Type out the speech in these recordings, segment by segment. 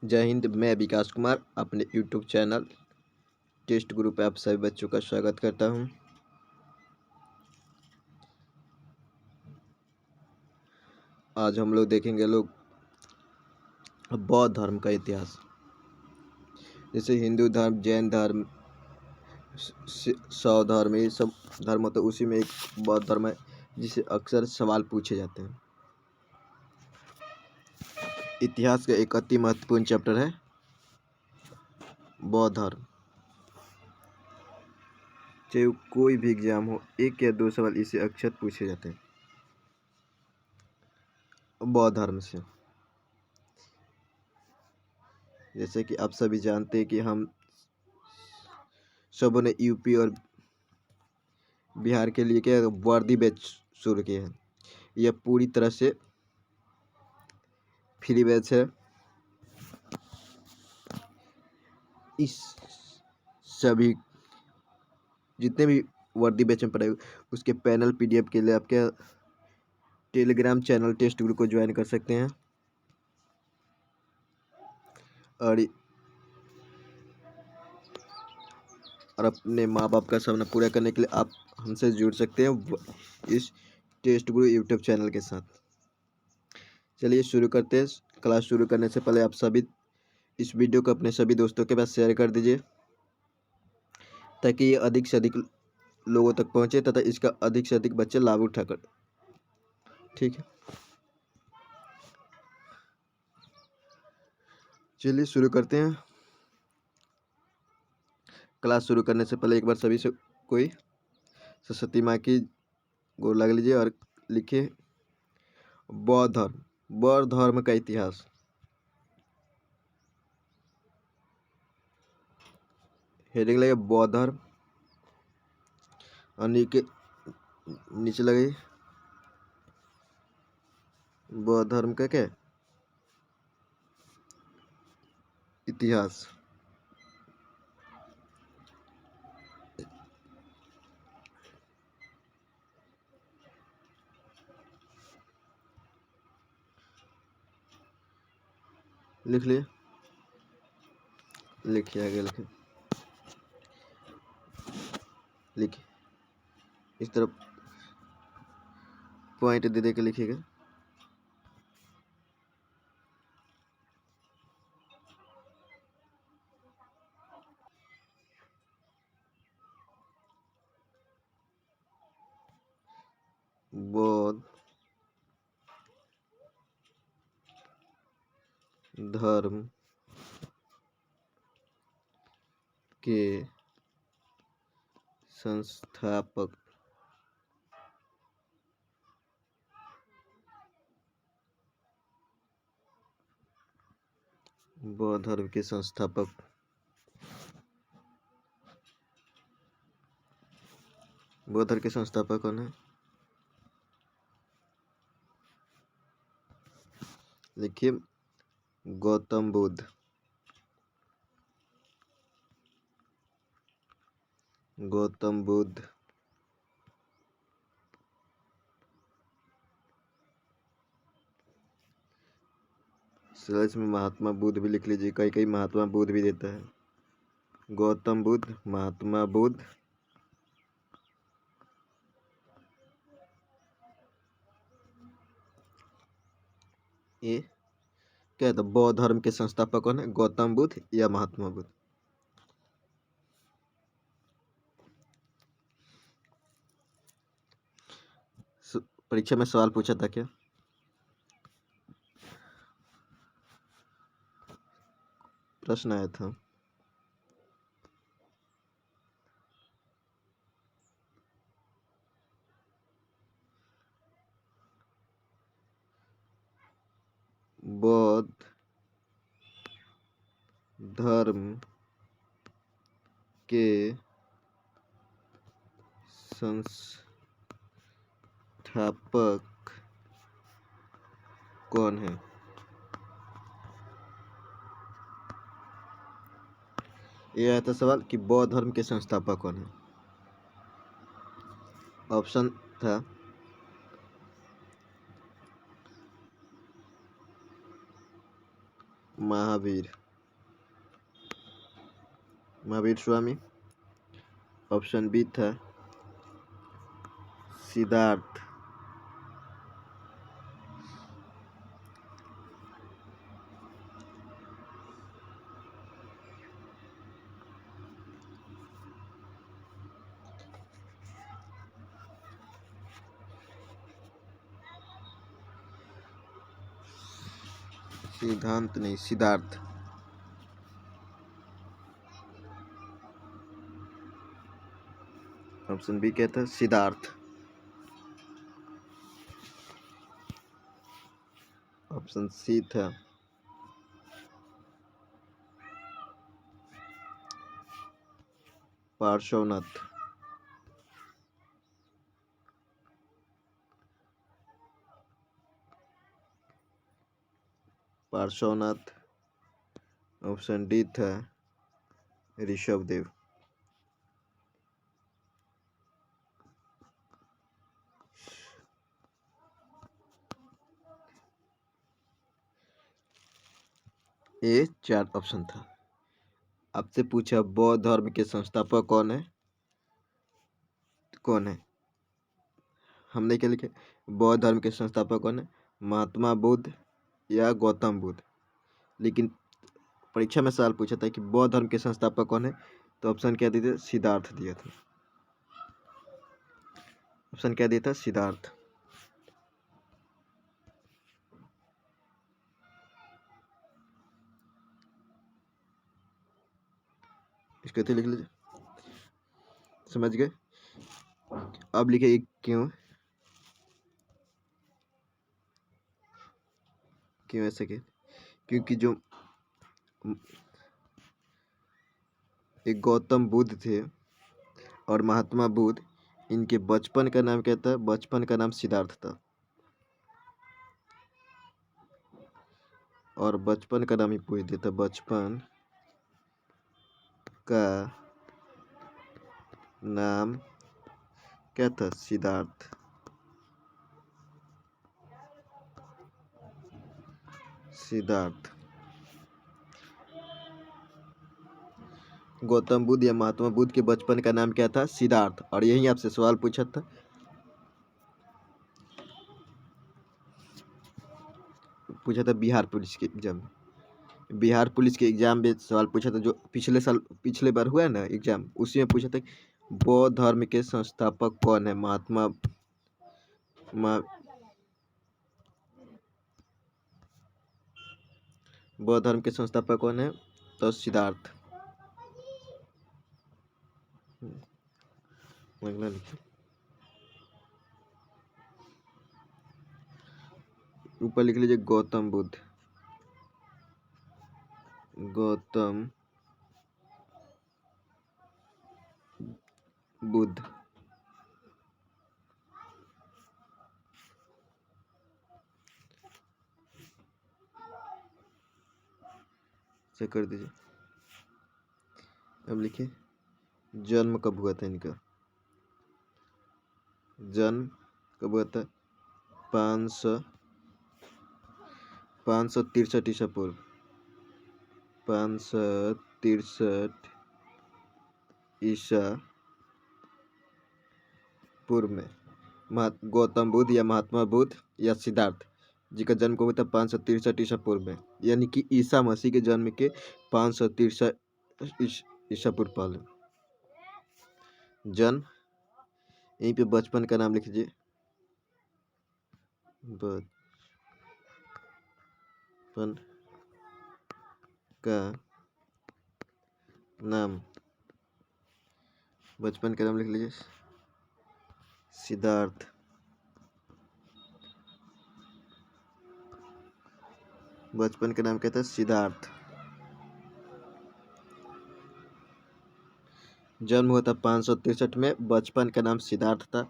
जय हिंद। मैं विकास कुमार अपने यूट्यूब चैनल टेस्ट गुरु पे आप सभी बच्चों का स्वागत करता हूं। आज हम लोग देखेंगे बौद्ध धर्म का इतिहास। जैसे हिंदू धर्म, जैन धर्म, शैव धर्म, ये सब धर्म होते हैं, उसी में एक बौद्ध धर्म है जिसे अक्सर सवाल पूछे जाते हैं। इतिहास का एक अति महत्वपूर्ण चैप्टर है बौद्ध धर्म। चाहे कोई भी एग्जाम हो, एक या दो सवाल इसे अक्सर पूछे जाते हैं बौद्ध धर्म से। जैसे कि आप सभी जानते हैं कि हम सबों ने यूपी और बिहार के लिए क्या वर्दी बैच शुरू किए हैं। यह पूरी तरह से फ्री बैच है। इस सभी जितने भी वर्दी बैच में पढ़े उसके पैनल पीडीएफ के लिए आप क्या टेलीग्राम चैनल टेस्ट गुरु को ज्वाइन कर सकते हैं और अपने माँ बाप का सपना पूरा करने के लिए आप हमसे जुड़ सकते हैं इस टेस्ट गुरु यूट्यूब चैनल के साथ। चलिए शुरू करते हैं। क्लास शुरू करने से पहले आप सभी इस वीडियो को अपने सभी दोस्तों के पास शेयर कर दीजिए ताकि ये अधिक से अधिक लोगों तक पहुंचे तथा इसका अधिक से अधिक बच्चे लाभ उठाकर। ठीक है, चलिए शुरू करते हैं। क्लास शुरू करने से पहले एक बार सभी से कोई सरस्वती माँ की गोर लग लीजिए और लिखिए बौद्ध धर्म। बौद्ध धर्म का इतिहास। हेडिंग लगे बौद्ध धर्म और नीचे लगे बौद्ध धर्म का क्या इतिहास। लिख लिए, लिखिए आगे लिखिए इस तरफ पॉइंट दे के लिखिएगा। बौद्ध धर्म के संस्थापक बौद्ध धर्म के संस्थापक बौद्ध धर्म के संस्थापक कौन है? लिखिए गौतम बुद्ध। गौतम बुद्ध में महात्मा बुद्ध भी लिख लीजिए, कई कई महात्मा बुद्ध भी देता है। गौतम बुद्ध, महात्मा बुद्ध, ये क्या था? बौद्ध धर्म के संस्थापक कौन है? गौतम बुद्ध या महात्मा बुद्ध? परीक्षा में सवाल पूछा था क्या? प्रश्न आया था। बौद्ध धर्म के संस्थापक कौन है? ये आया था सवाल कि बौद्ध धर्म के संस्थापक कौन है। ऑप्शन था महावीर, महावीर स्वामी। ऑप्शन बी था सिद्धार्थ। सिद्धांत नहीं, सिद्धार्थ। ऑप्शन बी क्या था? सिद्धार्थ। ऑप्शन सी था पार्श्वनाथ। पार्श्वनाथ। ऑप्शन डी था ऋषभदेव। ये 4 ऑप्शन था। आपसे पूछा बौद्ध धर्म के संस्थापक कौन है? कौन है? हमने क्या लिखे? बौद्ध धर्म के संस्थापक कौन है? महात्मा बुद्ध या गौतम बुद्ध। लेकिन परीक्षा में सवाल पूछा था कि बौद्ध धर्म के संस्थापक कौन है, तो ऑप्शन क्या दिए थे? सिद्धार्थ दिया था। ऑप्शन क्या दिया था? सिद्धार्थ। इसको तो लिख लीजिए, समझ गए? अब लिखे क्यों? क्यों ऐसा? क्योंकि जो एक गौतम बुद्ध थे और महात्मा बुद्ध, इनके बचपन का नाम क्या था? बचपन का नाम सिद्धार्थ था। और बचपन का नाम ही पूछ देता। बचपन का नाम क्या था? सिद्धार्थ। सिद्धार्थ। गौतम बुद्ध या महात्मा बुद्ध के बचपन का नाम क्या था? सिद्धार्थ। और यही आपसे सवाल पूछा था। पूछा था बिहार पुलिस के एग्जाम में। बिहार पुलिस के एग्जाम में सवाल पूछा था, जो पिछले बार हुआ है ना एग्जाम, उसी में पूछा था बौद्ध धर्म के संस्थापक कौन है? बौद्ध धर्म के संस्थापक कौन है? तो सिद्धार्थ। ऊपर लिख लीजिए गौतम बुद्ध। गौतम बुद्ध। से कर दीजिए। अब लिखिए जन्म कब हुआ था इनका? जन्म कब हुआ था? 563 ईसा पूर्व। 563 ईसा पूर्व में गौतम बुद्ध या महात्मा बुद्ध या सिद्धार्थ जी का जन्म कब हुआ था? 563 ईसा पूर्व में। यानी कि ईसा मसीह के जन्म के 563 ईसा पूर्व पहले जन्म। यहीं पे बचपन का नाम लिख लीजिए। बचपन का नाम, बचपन का नाम लिख लीजिए सिद्धार्थ। बचपन का नाम क्या था? सिद्धार्थ। जन्म हुआ था 563 में। बचपन का नाम सिद्धार्थ था।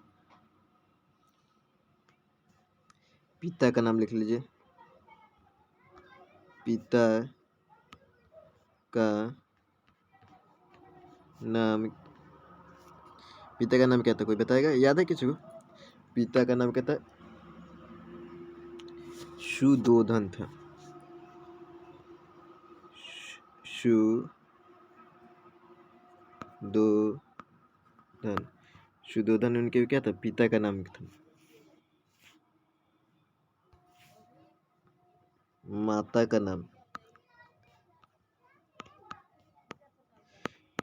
पिता का नाम लिख लीजिए। पिता का नाम, पिता का नाम क्या था? कोई बताएगा? याद है किसी को? पिता का नाम क्या था? सुदोधन था। शुद्धोधन। शुद्धोधन उनके क्या था, पिता का नाम था। माता का नाम।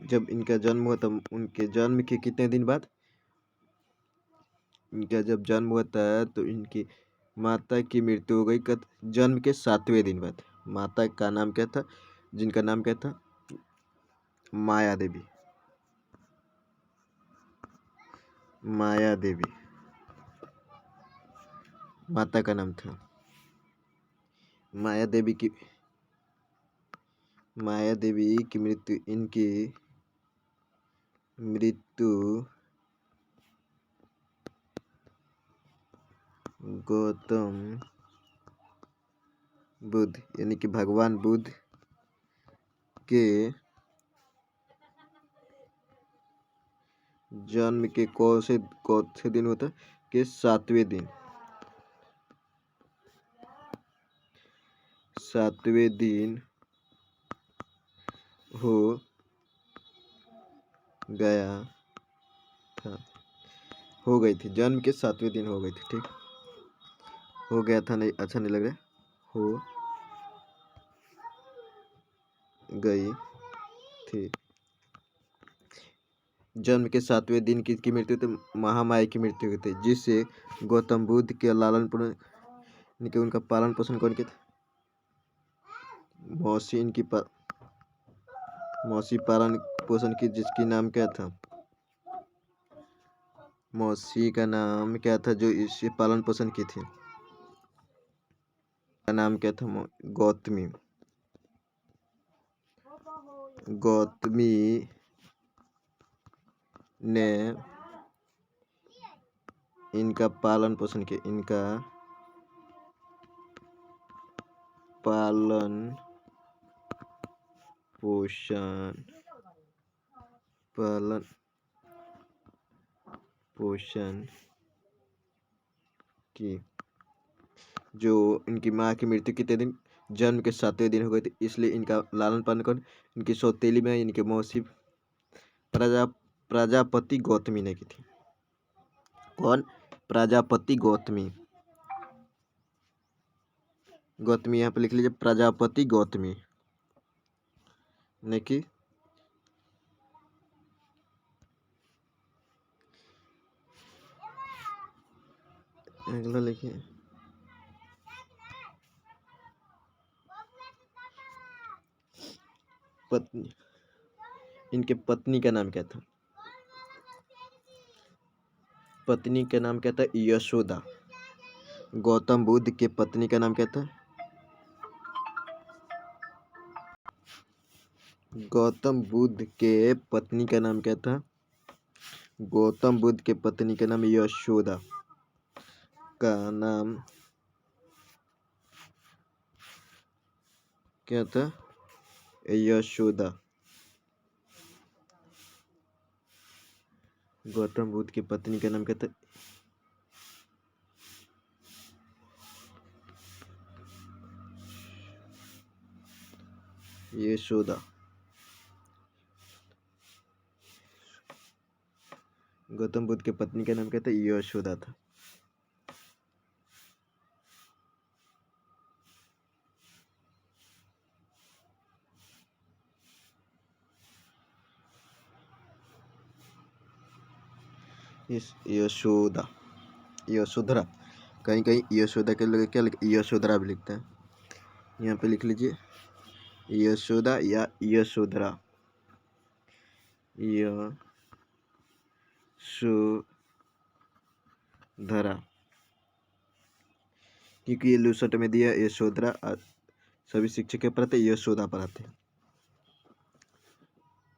जब इनका जन्म हुआ था, उनके जन्म के कितने दिन बाद, इनका जब जन्म हुआ था तो इनकी माता की मृत्यु हो गई कब, जन्म के 7वें दिन बाद। माता का नाम क्या था, जिनका नाम क्या था, माया देवी। माया देवी माता का नाम था। माया देवी की मृत्यु, इनकी मृत्यु गौतम बुद्ध यानी कि भगवान बुद्ध के जन्म के कौन से दिन होता के 7वें दिन। 7वें दिन हो गया था, हो गई थी, जन्म के 7वें दिन हो गई थी। ठीक, हो गया था नहीं, अच्छा नहीं लग रहा, हो गई थी। जन्म के 7वें दिन किसकी मृत्यु थी, महामाया की मृत्यु हुई थी, जिससे गौतम बुद्ध के लालन पालन, इनके उनका पालन पोषण कौन किया था, मौसी। इनकी मौसी पालन पोषण की, जिसकी नाम क्या था, मौसी का नाम क्या था जो इसे पालन पोषण की थी, का नाम क्या था, गौतमी। गौतमी ने इनका पालन पोषण किया, इनका पालन पोषण की। जो इनकी माँ की मृत्यु कितने दिन, जन्म के 7वें दिन हो गए थे, इसलिए इनका लालन पालन कौन, इनकी सौतेली में इनके मौसी प्रजापति गौतमी ने की थी। कौन, प्रजापति गौतमी। गौतमी यहाँ पे लिख लीजिए, प्रजापति गौतमी ने की। अगला लिखिए, पत्नी, इनके पत्नी का नाम क्या था, पत्नी का नाम क्या था, यशोदा। गौतम बुद्ध के पत्नी का नाम क्या था, गौतम बुद्ध के पत्नी का नाम क्या था, गौतम बुद्ध के पत्नी का नाम यशोदा का नाम क्या था, यशोदा। गौतम बुद्ध की पत्नी का नाम क्या था, यशोदा। गौतम बुद्ध के पत्नी का नाम क्या था, यशोदा था। यशोदा, यशोधरा, कहीं कहीं यशोदा के लोग क्या यशोधरा भी लिखते हैं, यहाँ पे लिख लीजिए यशोदा या यशोधरा। यशोधरा, क्योंकि ये लूसट में दिया यशोधरा, सभी शिक्षक के पढ़ाते यशोदा पढ़ाते हैं।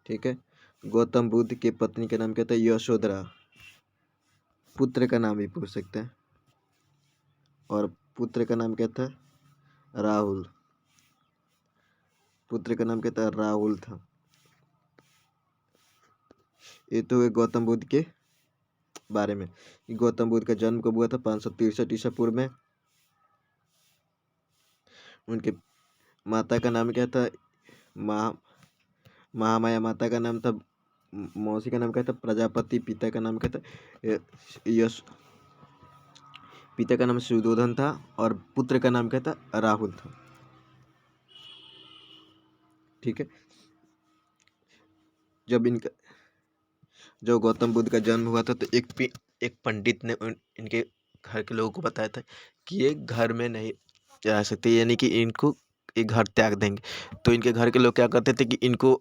ठीक है, गौतम बुद्ध के पत्नी का नाम क्या था, यशोधरा। पुत्र का नाम भी पूछ सकते हैं, और पुत्र का नाम क्या था, राहुल। पुत्र का नाम क्या था, राहुल था। ये तो है गौतम बुद्ध के बारे में। गौतम बुद्ध का जन्म कब हुआ था, 563 ईसा पूर्व में। उनके माता का नाम क्या था, महामाया माता का नाम था, मौसी का नाम क्या था? प्रजापति। पिता का नाम क्या था? यश। पिता का नाम सुयोधन था और पुत्र का नाम क्या था? राहुल था। ठीक है। जब गौतम बुद्ध का जन्म हुआ था तो एक पंडित ने इनके घर के लोगों को बताया था कि ये घर में नहीं रह सकते, यानी कि इनको ये घर त्याग देंगे। तो इनके घर के लोग क्या करते थे कि इनको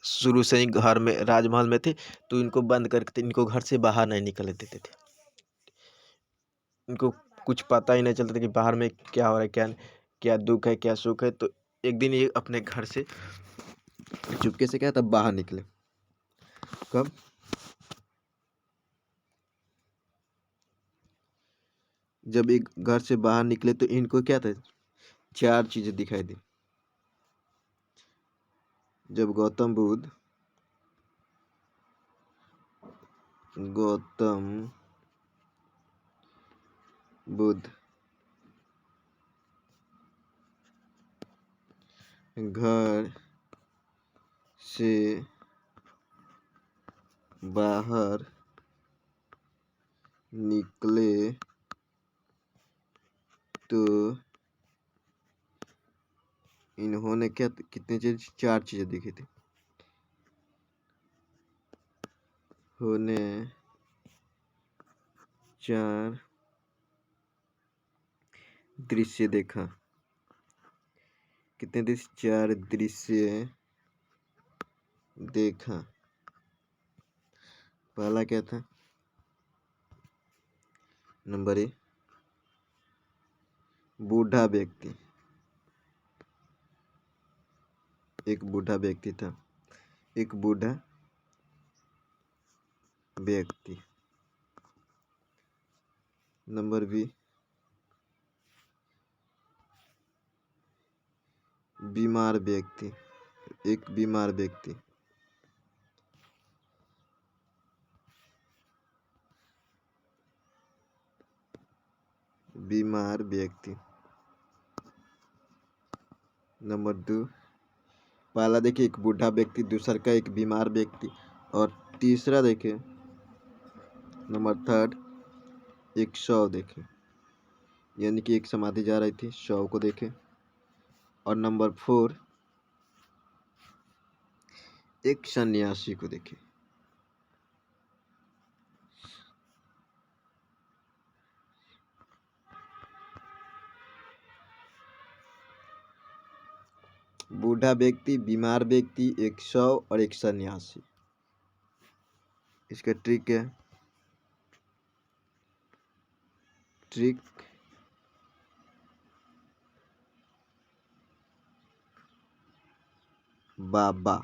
शुरू से ही घर में, राजमहल में थे, तो इनको बंद करके इनको घर से बाहर नहीं निकलने देते थे। इनको कुछ पता ही नहीं चलता था कि बाहर में क्या हो रहा है, क्या क्या दुख है, क्या सुख है। तो एक दिन ये अपने घर से चुपके से क्या तब बाहर निकले। कब? जब एक घर से बाहर निकले तो इनको क्या था? 4 चीजें दिखाई दी। जब गौतम बुद्ध घर से बाहर निकले तो इन्होंने क्या, कितनी चीज? 4 चीजें दिखी थी। होने 4 दृश्य देखा। कितने दृश्य? 4 दृश्य देखा। पहला क्या था? नंबर 1, बूढ़ा व्यक्ति। एक बूढ़ा व्यक्ति था। एक बूढ़ा व्यक्ति। नंबर 2, बीमार व्यक्ति। एक बीमार व्यक्ति। बीमार व्यक्ति। नंबर 2, पहला देखिए एक बूढ़ा व्यक्ति, दूसरा का एक बीमार व्यक्ति, और तीसरा देखे नंबर 3 एक शव देखे, यानी कि एक समाधि जा रही थी, शव को देखे। और नंबर 4 एक सन्यासी को देखे। बूढ़ा व्यक्ति, बीमार व्यक्ति, एक शव और एक सन्यासी। इसका ट्रिक है, ट्रिक बाबा।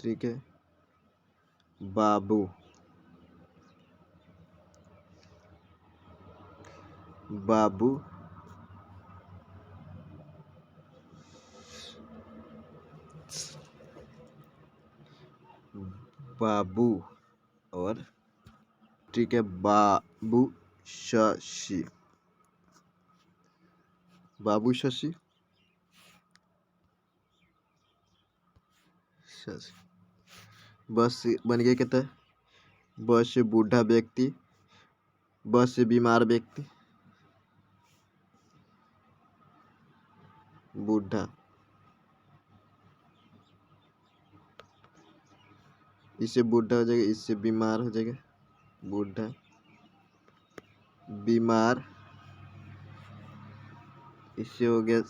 ठीक है, बाबू। बाबू बाबू और ठीक है, बाबू शशि। बाबू शशि शशि। बस बन गया, कहता है बस से बूढ़ा व्यक्ति, बस से बीमार व्यक्ति, बूढ़ा, इससे बूढ़ा हो जाएगा, इससे बीमार हो जाएगा, बूढ़ा बीमार, इससे हो गया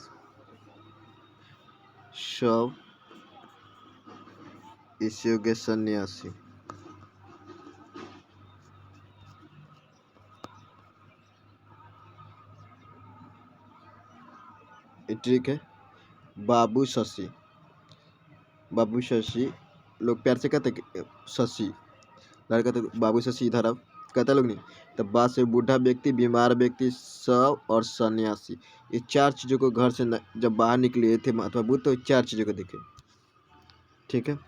शव, इससे हो गया सन्यासी। ठीक है, बाबू शशि। बाबू शशि, लोग प्यार से कहते शशि, लड़का तो बाबू शशि इधर अब कहता लोग नहीं। तो बात से बूढ़ा व्यक्ति, बीमार व्यक्ति, शव और सन्यासी, ये 4 चीजों को घर से जब बाहर निकले थे महात्मा बुद्ध तो 4 चीजों को देखे। ठीक है,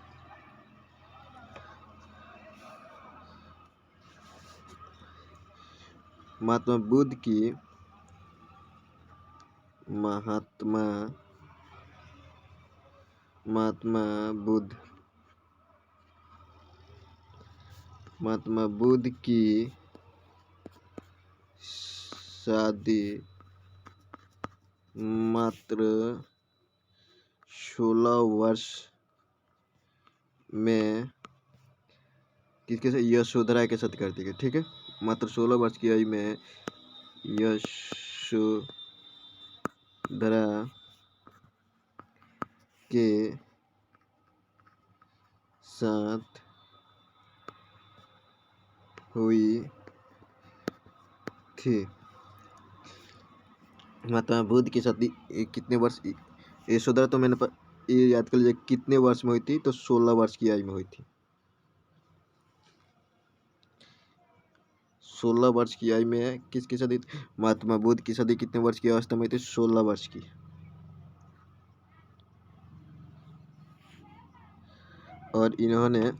महात्मा बुद्ध की महात्मा महात्मा बुद्ध महात्मा बुद्ध की शादी मात्र 16 वर्ष में किसके साथ? यशोधरा के साथ कर दी गई। ठीक है, मात्र 16 वर्ष की आयु में यशोधरा के साथ हुई थी। महात्मा बुद्ध की शादी कितने वर्ष? यशोधरा तो मैंने ये याद कर लीजिए कितने वर्ष में हुई थी, तो 16 वर्ष की आयु में हुई थी। 16 वर्ष की आयु में किसकी शादी? महात्मा बुद्ध की शादी कितने वर्ष की अवस्था में हुई थी? 16 वर्ष की। और इन्होंने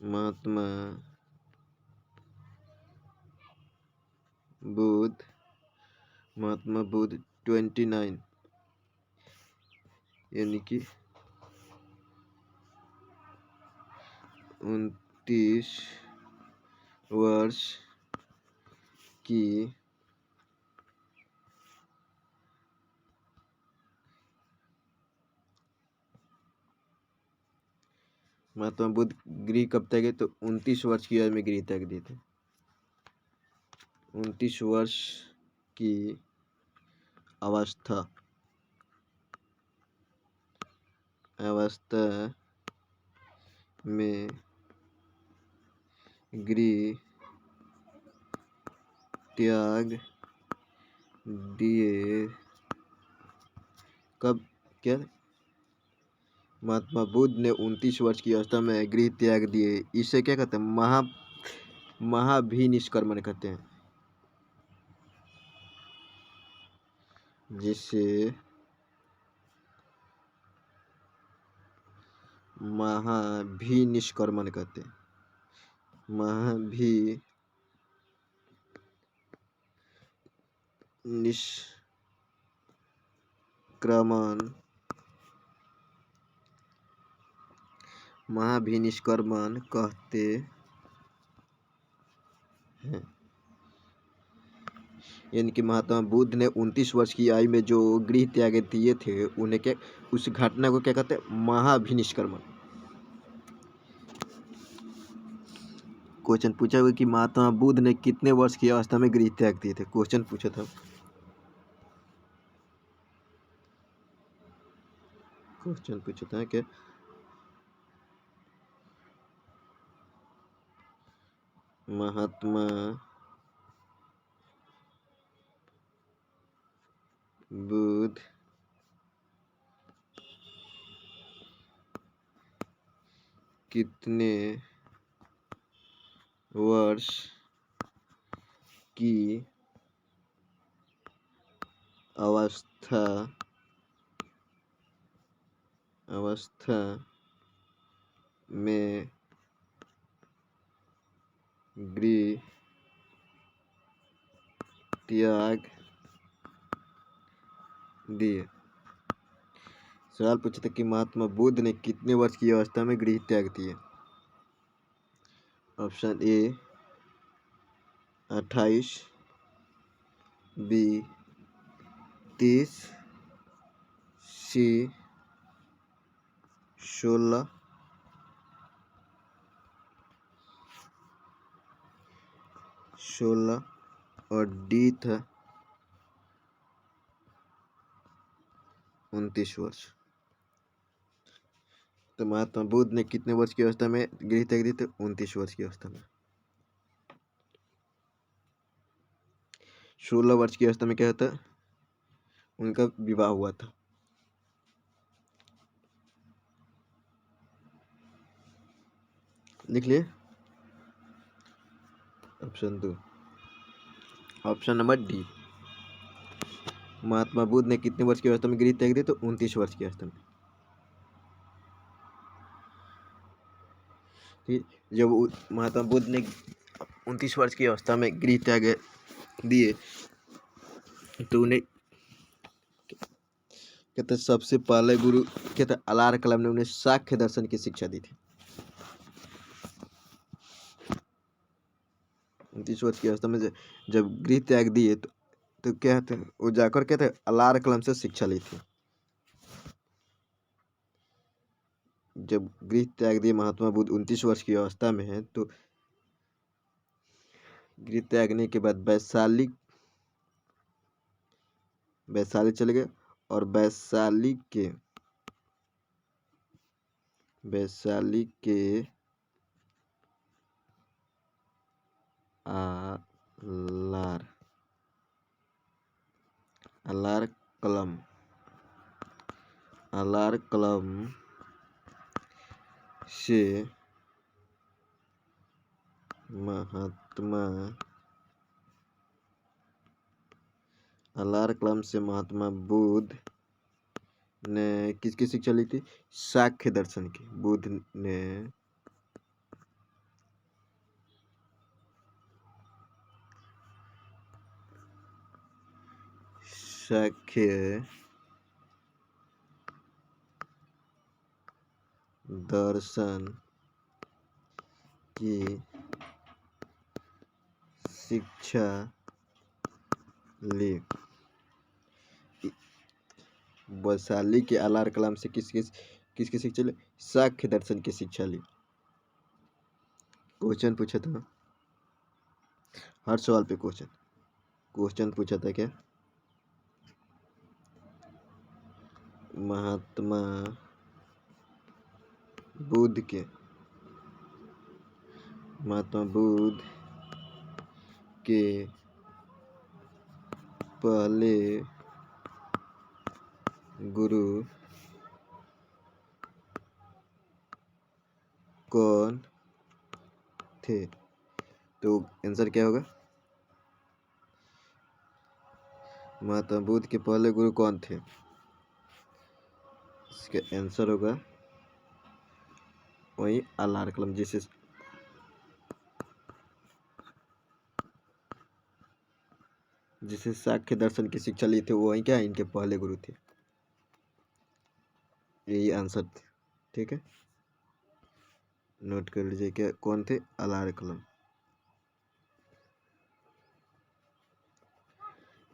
महात्मा बुद्ध 29 यानी कि 29 वर्ष की महात्मा बुद्ध गृह कब त्यागे? तो 29 वर्ष की आयु में गृह त्याग दिए थे। 29 वर्ष की अवस्था में गृह त्याग दिए। कब? क्या? महात्मा बुद्ध ने 29 वर्ष की अवस्था में गृह त्याग दिए। इसे क्या कहते हैं? महाभिनिष्क्रमण कहते हैं, जिसे महाभिनिष्क्रमण कहते हैं। महाभिनिष्क्रमण कहते हैं। यानी कि महात्मा बुद्ध ने 29 वर्ष की आयु में जो गृह त्याग दिए थे, उन्हें क्या, उस घटना को क्या कहते हैं? महाभिनिष्क्रमण। क्वेश्चन पूछा हुआ कि महात्मा बुद्ध ने कितने वर्ष की अवस्था में गृह त्याग दिए थे? क्वेश्चन पूछा था। कि महात्मा बुद्ध कितने वर्ष की अवस्था में गृह त्याग दिए? सवाल पूछा था कि महात्मा बुद्ध ने कितने वर्ष की अवस्था में गृह त्याग दिए? ऑप्शन ए 28, बी 30, सी 16 और डी था 29 वर्ष। तो महात्मा बुद्ध ने कितने वर्ष की अवस्था में गृह त्याग दिए थे? 29 वर्ष की अवस्था में। 16 वर्ष की अवस्था में क्या होता? उनका विवाह हुआ था। लिख लिए? Option 2, option number D, Mahatma Buddha ने कितने वर्ष की अवस्था में गृह त्याग दिया? तो 29 वर्ष की अवस्था में। ठीक, जब महात्मा बुद्ध ने 29 वर्ष की अवस्था में गृह त्याग दिए तो उन्हें कहते सबसे पहले गुरु कहते अलार कलाम ने उन्हें सांख्य दर्शन की शिक्षा दी थी। 29 वर्ष की अवस्था में जब गृह त्याग दिए तो क्या थे वो जाकर कहते अलार कलाम से शिक्षा ली थी। जब गृह त्याग दिए महात्मा बुद्ध 29 वर्ष की अवस्था में है तो गृह त्यागने के बाद वैशाली चले गए और वैशाली के अलार कलम से महात्मा बुद्ध ने किसकी शिक्षा ली थी? सांख्य दर्शन की। बुद्ध ने सांख्य दर्शन की शिक्षा ली। वैशाली के अलार कलाम से किसकी शिक्षा ली? सांख्य दर्शन की शिक्षा ली। क्वेश्चन पूछा था हर सवाल पे क्वेश्चन पूछा था क्या? महात्मा बुद्ध के पहले गुरु कौन थे? तो आंसर क्या होगा? महात्मा बुद्ध के पहले गुरु कौन थे? इसका आंसर होगा वही अलार कलाम, जिसे सांख्य दर्शन की शिक्षा ली थी वो वही क्या इनके पहले गुरु थे। यही आंसर थे। ठीक है, नोट कर लीजिए क्या कौन थे? अलार कलाम।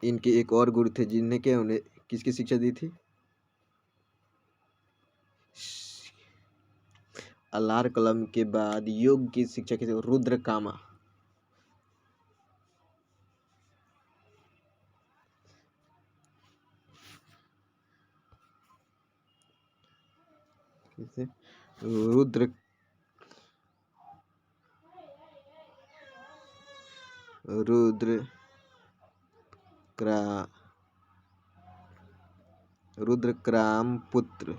इनके एक और गुरु थे जिन्हें क्या उन्हें किसकी शिक्षा दी थी? अलार कलाम के बाद योग की शिक्षा की रुद्र कामा। रुद्र रुद्रक्राम पुत्र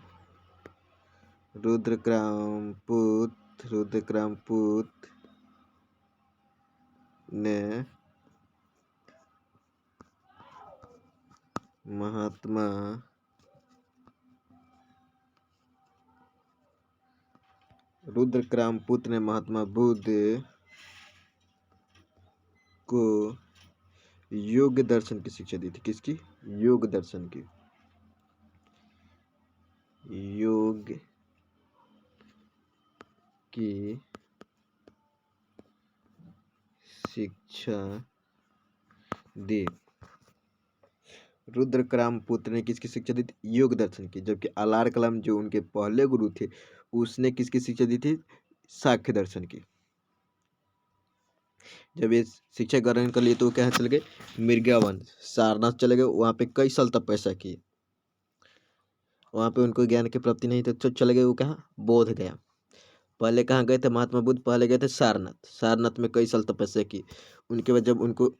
ने महात्मा बुद्ध को योग दर्शन की शिक्षा दी थी। किसकी? योग दर्शन की। योग की शिक्षा दी। रुद्रक्राम पुत्र ने किसकी शिक्षा दी थी? योग दर्शन की। जबकि अलार कलाम जो उनके पहले गुरु थे उसने किसकी शिक्षा दी थी? सांख्य दर्शन की। जब ये शिक्षा ग्रहण कर लिए तो क्या चले गए? मिर्गावन सारनाथ चले गए। वहाँ पे कई साल तपस्या की। वहाँ पे उनको ज्ञान की प्राप्ति नहीं थी तो चले गए वो कहाँ? बोध गया। पहले कहाँ गए थे महात्मा बुद्ध? पहले गए थे सारनाथ में कई साल तपस्या की। उनके बाद जब उनको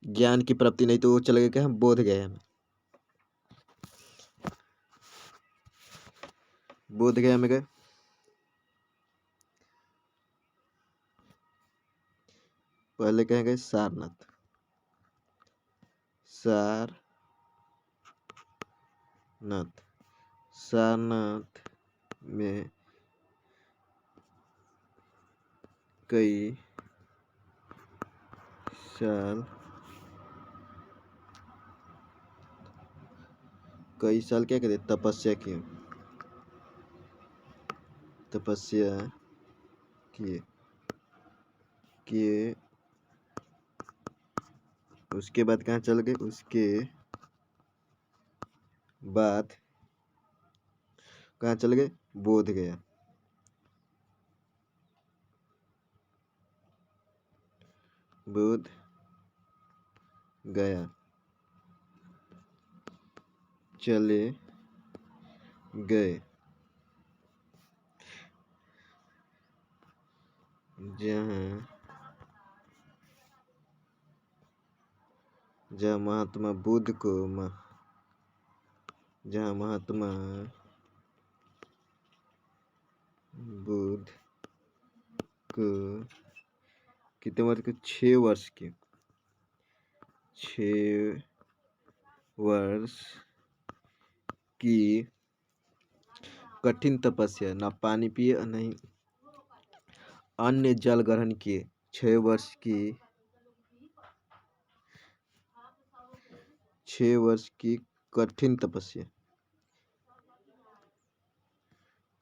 ज्ञान की प्राप्ति नहीं तो वो चले गए कहाँ? बोध गया में। बोध गया में गए। पहले कहाँ गए? सारनाथ नाथ सारनाथ में कई साल क्या कहते, तपस्या किए किए। उसके बाद कहाँ चल गए, उसके बाद कहाँ चल गए, बोध गया। बोध गया चले गए, जहाँ महात्मा बुद्ध को जहाँ महात्मा बुद्ध को कितने वर्ष के, 6 वर्ष के, 6 वर्ष की कठिन तपस्या, ना पानी पिए और नहीं अन्य जल ग्रहण किए। 6 वर्ष की कठिन तपस्या,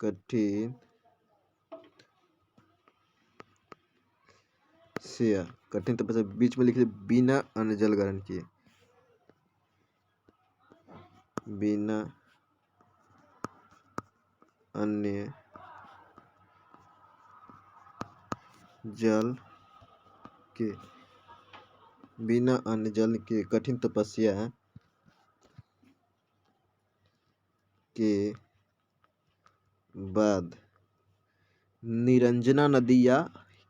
कठिन तपस्या बीच में लिखे बिना अन्न जल ग्रहण किए, बिना अन्य जल के कठिन तपस्या के बाद निरंजना नदी या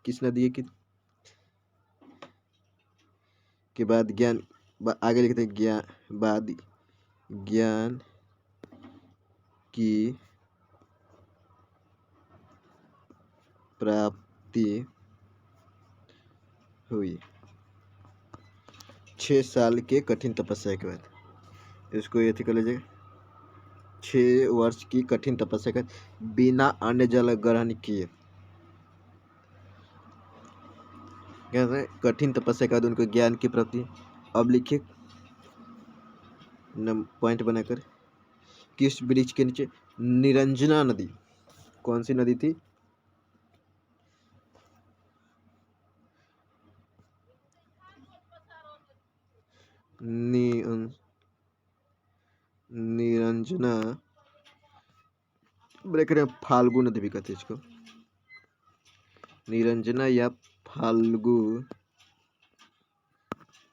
किस नदी के बाद ज्ञान, आगे लिखते ज्ञान की प्राप्ति हुई। 6 साल के कठिन तपस्या के बाद, इसको ये कर लीजिए, 6 वर्ष की कठिन तपस्या के बिना अन्न जल ग्रहण किए, कठिन तपस्या के बाद उनको ज्ञान की प्राप्ति। अब लिखिए पॉइंट बनाकर, किस वृक्ष के नीचे, निरंजना नदी, कौन सी नदी थी, निरंजना, ब्रैकेट में फाल्गु नदी भी कहते हैं इसको, निरंजना या फाल्गु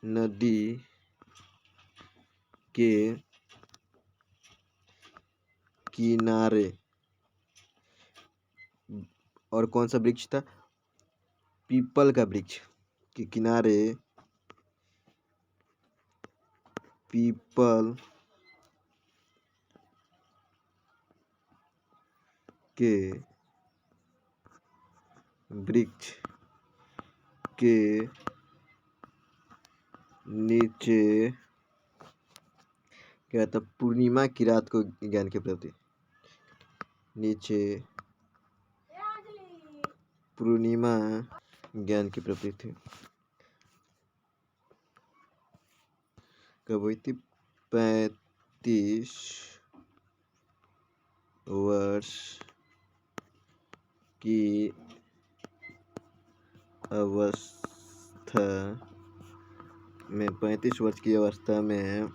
नदी के किनारे, और कौन सा वृक्ष था, पीपल का वृक्ष के किनारे, पीपल के वृक्ष के नीचे क्या था, पूर्णिमा की रात को ज्ञान की प्राप्ति, नीचे पूर्णिमा ज्ञान की प्राप्ति थी। कब हुई थी, 35 वर्ष की अवस्था में, 35 वर्ष की अवस्था में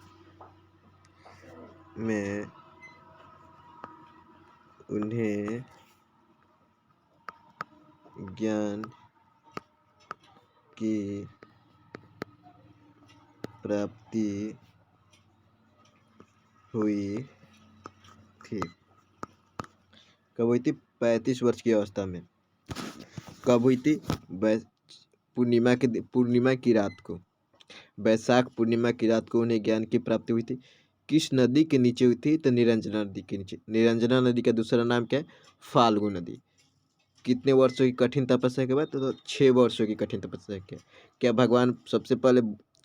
उन्हें ज्ञान की प्राप्ति हुई थी। कब हुई थी, 35 वर्ष की अवस्था में। कब हुई थी, पूर्णिमा की रात को, वैशाख पूर्णिमा की रात को उन्हें ज्ञान की प्राप्ति हुई थी। किस नदी के नीचे हुई थी, तो निरंजना नदी के नीचे। निरंजना नदी का दूसरा नाम क्या है, फाल्गु नदी। कितने वर्षों की कठिन तपस्या के बाद, तो 6 वर्षों की कठिन तपस्या के। क्या भगवान सबसे पहले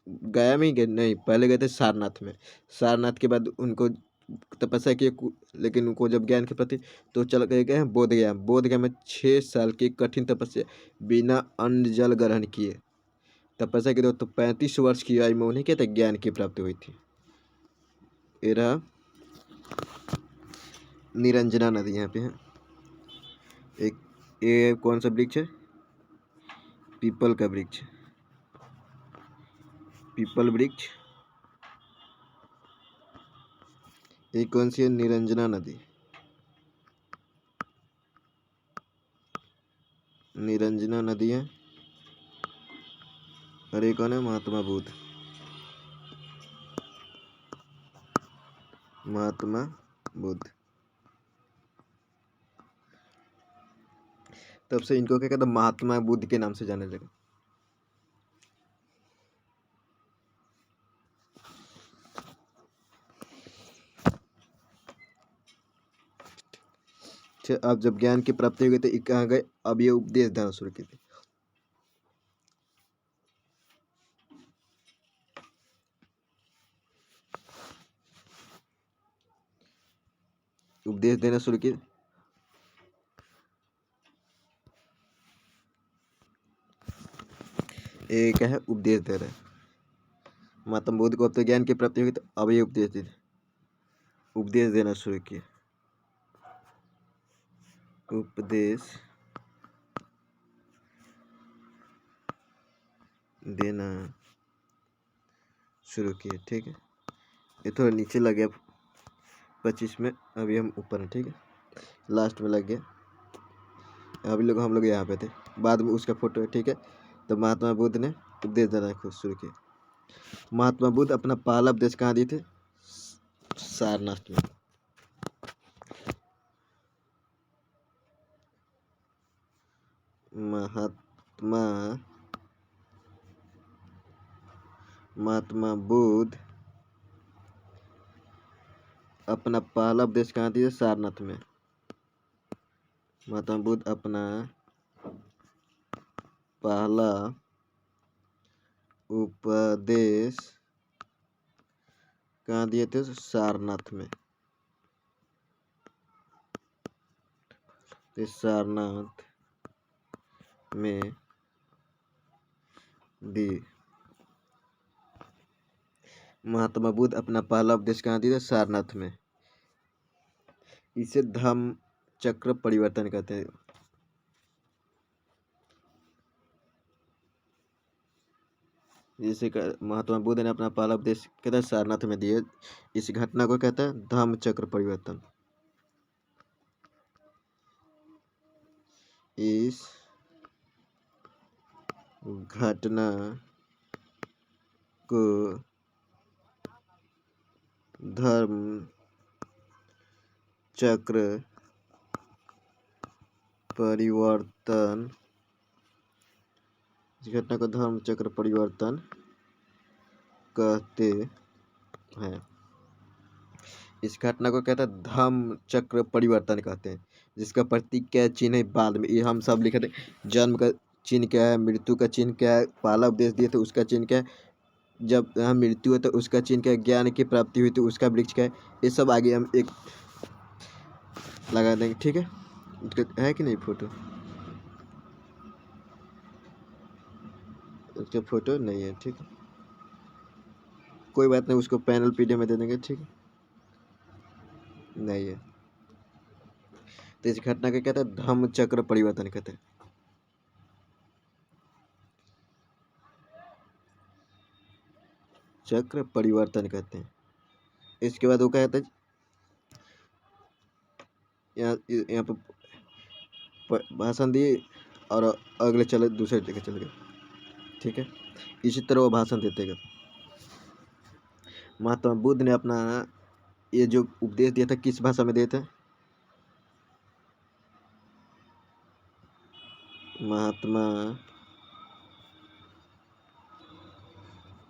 गया में ही गए, नहीं, पहले गए थे सारनाथ में। सारनाथ के बाद उनको तपस्या की, लेकिन उनको जब ज्ञान के प्रति तो चल गए गए हैं बोधगया। बोधगया में 6 साल की कठिन तपस्या बिना अन्न जल ग्रहण किए तपस्या की, तो 35 वर्ष की आयु में उन्हें क्या था, ज्ञान की प्राप्ति हुई थी। ये रहा निरंजना नदी यहाँ पे है। एक ये कौन सा वृक्ष है, पीपल का वृक्ष, पीपल वृक्ष। ये कौन सी है, निरंजना नदी, निरंजना नदी है। और ये कौन है, महात्मा बुद्ध, महात्मा बुद्ध। तब से इनको क्या कहते हैं, महात्मा बुद्ध के नाम से जाने लगा। अच्छा, अब जब ज्ञान की प्राप्ति हो गई तो ये कहाँ गए, अब ये उपदेश देना शुरू किए थे। उपदेश देना शुरू किए। ये क्या है, उपदेश दे रहे हैं। महात्मा बुद्ध को अब तो ज्ञान की प्राप्ति हुई तो अब ये उपदेश देना शुरू किए। उपदेश देना शुरू किए, ठीक है। ये थोड़ा नीचे लग गया 25 में, अभी हम ऊपर हैं, ठीक है, लास्ट में लग गया। अभी हम लोग यहाँ पे थे, बाद में उसका फोटो है, ठीक है। तो महात्मा बुद्ध ने उपदेश देना खुद शुरू किया। महात्मा बुद्ध अपना पहला उपदेश कहाँ दिए थे, सारनाथ में। महात्मा बुद्ध अपना पहला उपदेश कहाँ दिए, सारनाथ में। महात्मा बुद्ध अपना पहला उपदेश कहाँ दिए थे, सारनाथ में। तो सारनाथ में दिए। महात्मा बुद्ध अपना पहला उपदेश कहाँ दिए थे, सारनाथ में। इसे धम्म चक्र परिवर्तन कहते हैं। जैसे महात्मा बुद्ध ने अपना पहला उपदेश कहता है सारनाथ में दिए, इस घटना को कहता है धम्म चक्र परिवर्तन। इस घटना को धर्म चक्र परिवर्तन, इस घटना को धर्म चक्र परिवर्तन कहते हैं। इस घटना को कहते हैं धम्म चक्र परिवर्तन कहते हैं, जिसका प्रतीक क्या है, चिन्ह है बाद में। ये हम सब लिखे थे, जन्म का चिन्ह क्या है, मृत्यु का चिन्ह क्या है, पहला उपदेश दिए तो उसका चिन्ह क्या है, जब यहाँ मृत्यु है तो उसका चिन्ह क्या है, ज्ञान की प्राप्ति हुई तो उसका वृक्ष क्या है, ये सब आगे हम एक लगा देंगे, ठीक है। है कि नहीं फोटो, उसका फोटो नहीं है, ठीक है, कोई बात नहीं, उसको पैनल पीडीएफ में दे देंगे, ठीक है, नहीं है। तो इस घटना का कहते हैं धम्म चक्र परिवर्तन कहते हैं। चक्र परिवर्तन कहते हैं। इसके बाद वो कहते हैं, यहाँ पे भाषण दिए और अगले चले दूसरे जगह चले गए, ठीक है। इसी तरह वो भाषण देते गए। महात्मा बुद्ध ने अपना ये जो उपदेश दिया था किस भाषा में दिया था, महात्मा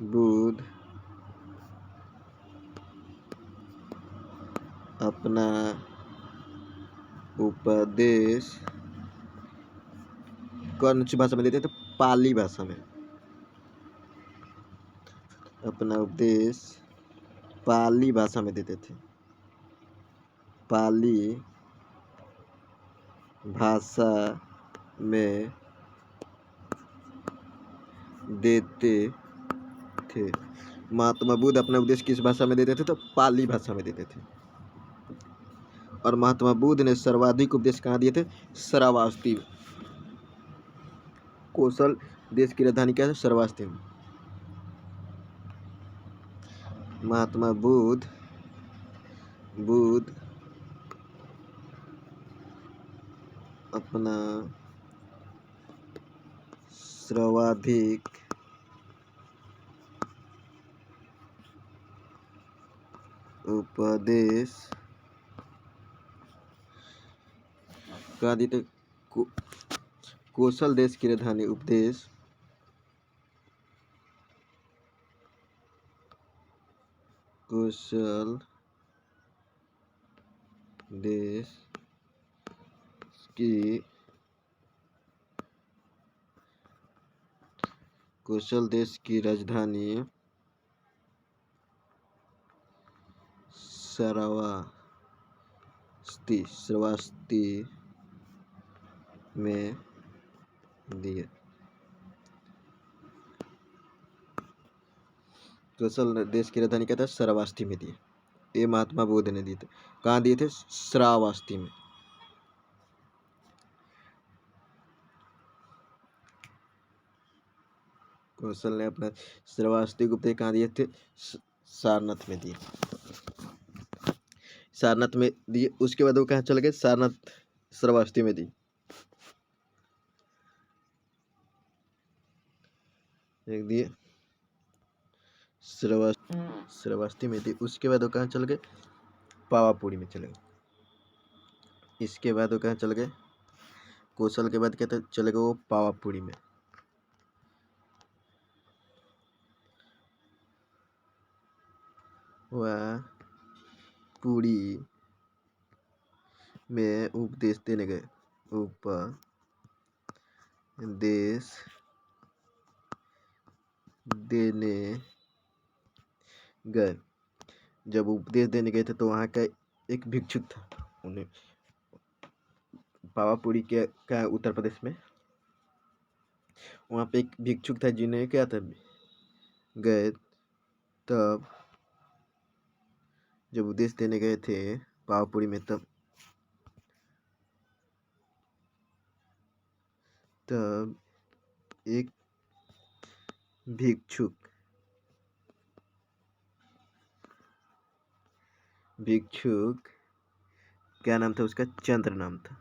बुद्ध अपना उपदेश कौन सी भाषा में देते थे, पाली भाषा में। अपना उपदेश पाली भाषा में देते थे। पाली भाषा में देते थे। महात्मा बुद्ध अपना उपदेश किस भाषा में देते थे? तो पाली भाषा में देते थे। और महात्मा बुद्ध ने सर्वाधिक उपदेश कहाँ दिए थे? श्रावस्ती में। कौशल देश की राजधानी क्या है? श्रावस्ती में। महात्मा बुद्ध अपना सर्वाधिक उपदेश कहाँ दिए थे? कौशल देश की राजधानी। उपदेश कौशल देश की राजधानी श्रावस्ती में दिए। कौशल देश की राजधानी क्या था? श्रावस्ती में दिए। ये महात्मा बुद्ध ने दिए थे। कहाँ दिए थे? श्रावस्ती में। कौशल ने अपना श्रावस्ती गुप्त कहाँ दिए थे? सारनाथ में दिए। सारनाथ में दिए। उसके बाद वो कहाँ चले गए? सारनाथ श्रावस्ती में दी। एक दिए श्रावस्ती में दी। उसके बाद वो कहाँ चल गए? पावापुरी में चले गए। इसके बाद वो कहाँ चल गए? कौशल के बाद कहते चले गए वो पावापुरी में। वह पुरी में उपदेश देने गए। उपदेश देने गए। जब उपदेश देने गए थे तो वहाँ का एक भिक्षुक था। उन्हें पावापुरी के क्या उत्तर प्रदेश में, वहाँ पे एक भिक्षुक था जिन्हें क्या था गए। तब जब उपदेश देने गए थे पावापुरी में, तब एक भिक्षुक क्या नाम था उसका? चंद्र नाम था।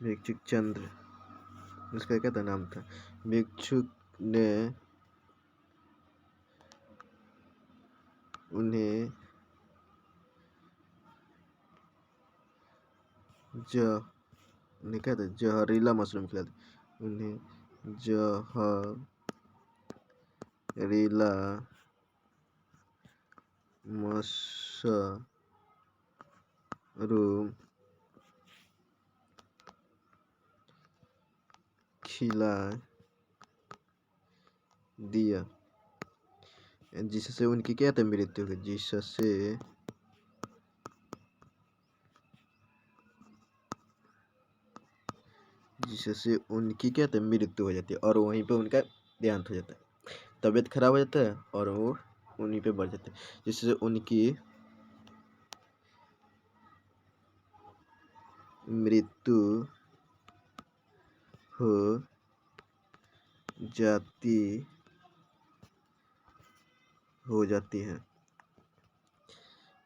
भिक्षुक चंद्र उसका क्या था नाम था? भिक्षुक ने उन्हें क्या था? जहरीला मशरूम खिला था। उन्हें जहरीला मशरूम खिला दिया, जिससे उनकी क्या था? मृत्यु हुई। जिससे उनकी क्या था? मृत्यु हो जाती है और वहीं पे उनका देहांत हो जाता है। तबीयत खराब हो जाता है और वो उन्हीं पे बढ़ जाते हैं, जिससे उनकी मृत्यु हो जाती है।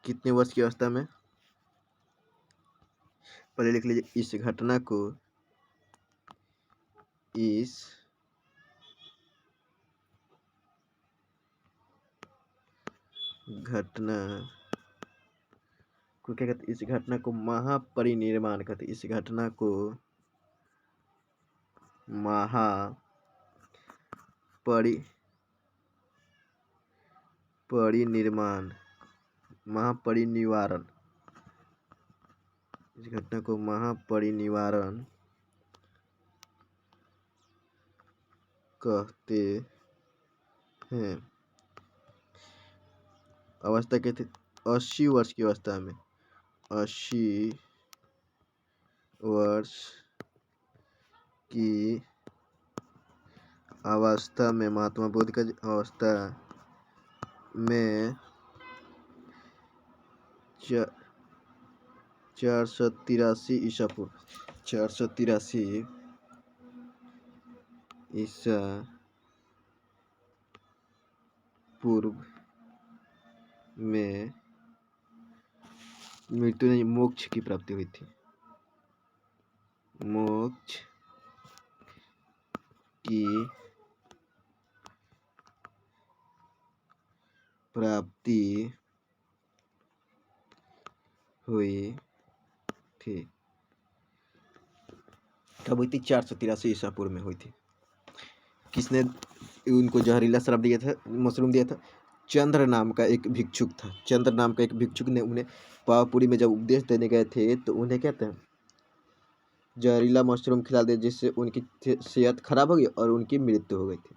कितने वर्ष की अवस्था में? पहले लिख लीजिए। इस घटना को क्या कहते? इस घटना को महापरिनिर्वाण कहते। इस घटना को महापरिनिवारण इस घटना को महापरिनिर्वाण कहते हैं। अवस्था के थे 80 वर्ष की अवस्था में, 80 वर्ष की अवस्था में महात्मा बुद्ध का अवस्था में 483 ईसा पूर्व, 483 ईसा पूर्व में मृत्यु नहीं मोक्ष की प्राप्ति हुई थी। मोक्ष की प्राप्ति हुई थी। कब हुई थी? 483 ईसा पूर्व में हुई थी। किसने उनको जहरीला शराब दिया था, मशरूम दिया था? चंद्र नाम का एक भिक्षुक था। चंद्र नाम का एक भिक्षुक ने उन्हें पावापुरी में जब उपदेश देने गए थे तो उन्हें क्या था, जहरीला मशरूम खिला दिया, जिससे उनकी सेहत खराब हो गई और उनकी मृत्यु हो गई थी।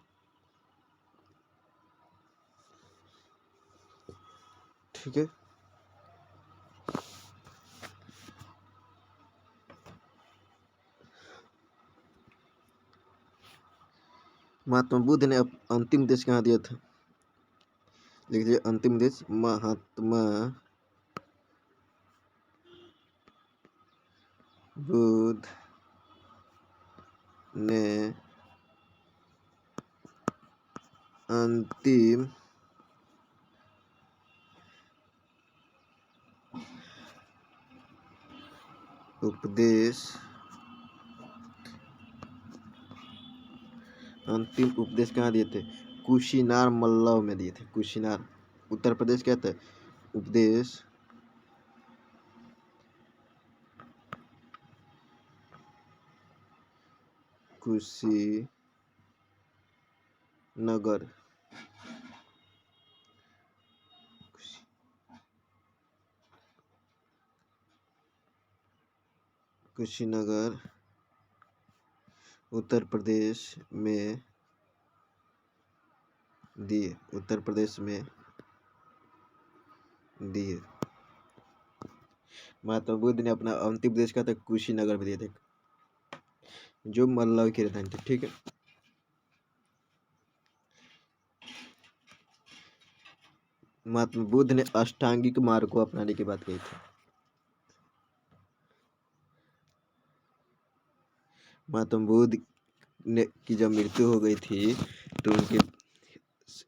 ठीक है। महात्मा बुद्ध ने अंतिम उपदेश कहाँ दिया था? लिख दीजिए अंतिम उपदेश महात्मा बुद्ध ने अंतिम उपदेश कहाँ दिए थे? कुशीनार मल्लव में दिए थे। कुशीनार उत्तर प्रदेश क्या था? उपदेश कुशीनगर, कुशीनगर उत्तर प्रदेश में दिए। उत्तर प्रदेश में दिए। महात्मा बुद्ध ने अपना अंतिम उपदेश कहा था कुशीनगर में दिए थे, जो मल्लव की राजधानी थी। ठीक है। महात्मा बुद्ध ने अष्टांगिक मार्ग को अपनाने की बात कही थी। महात्मा बुद्ध ने की जब मृत्यु हो गई थी तो उनके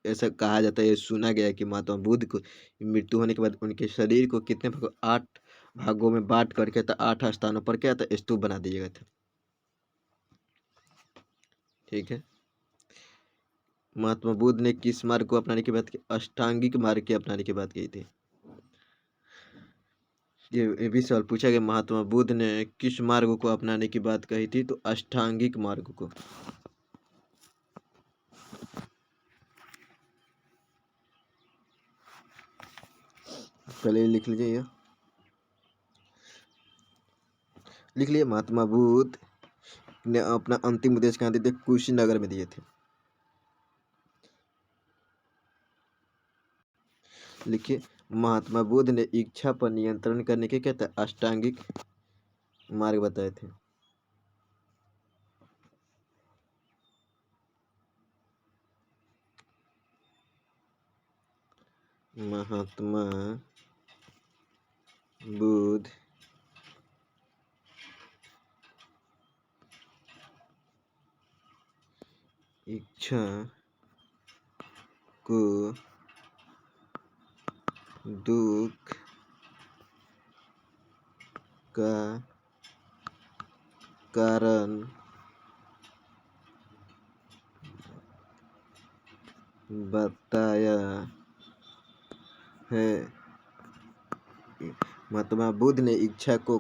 ऐसा कहा जाता है, सुना गया कि महात्मा बुद्ध को मृत्यु होने के बाद उनके शरीर को कितने भागों, 8 भागों में बांट करके था, 8 स्थानों पर क्या था, स्तूप बना दिया गया था। ठीक है। महात्मा बुद्ध ने किस मार्ग को अपनाने की बात की? अष्टांगिक मार्ग के अपनाने की बात कही थी। ये भी सवाल पूछा गया, महात्मा बुद्ध ने किस मार्ग को अपनाने की बात कही थी? तो अष्टांगिक मार्ग को। पहले लिख लीजिए, यह लिख लिए। महात्मा बुद्ध ने अपना अंतिम उपदेश कहाँ दिए थे? कुशीनगर में दिए थे। लिखिए, महात्मा बुद्ध ने इच्छा पर नियंत्रण करने के क्या था? अष्टांगिक मार्ग बताए थे। महात्मा बुद्ध इच्छा को दुख का कारण बताया है। महात्मा बुद्ध ने इच्छा को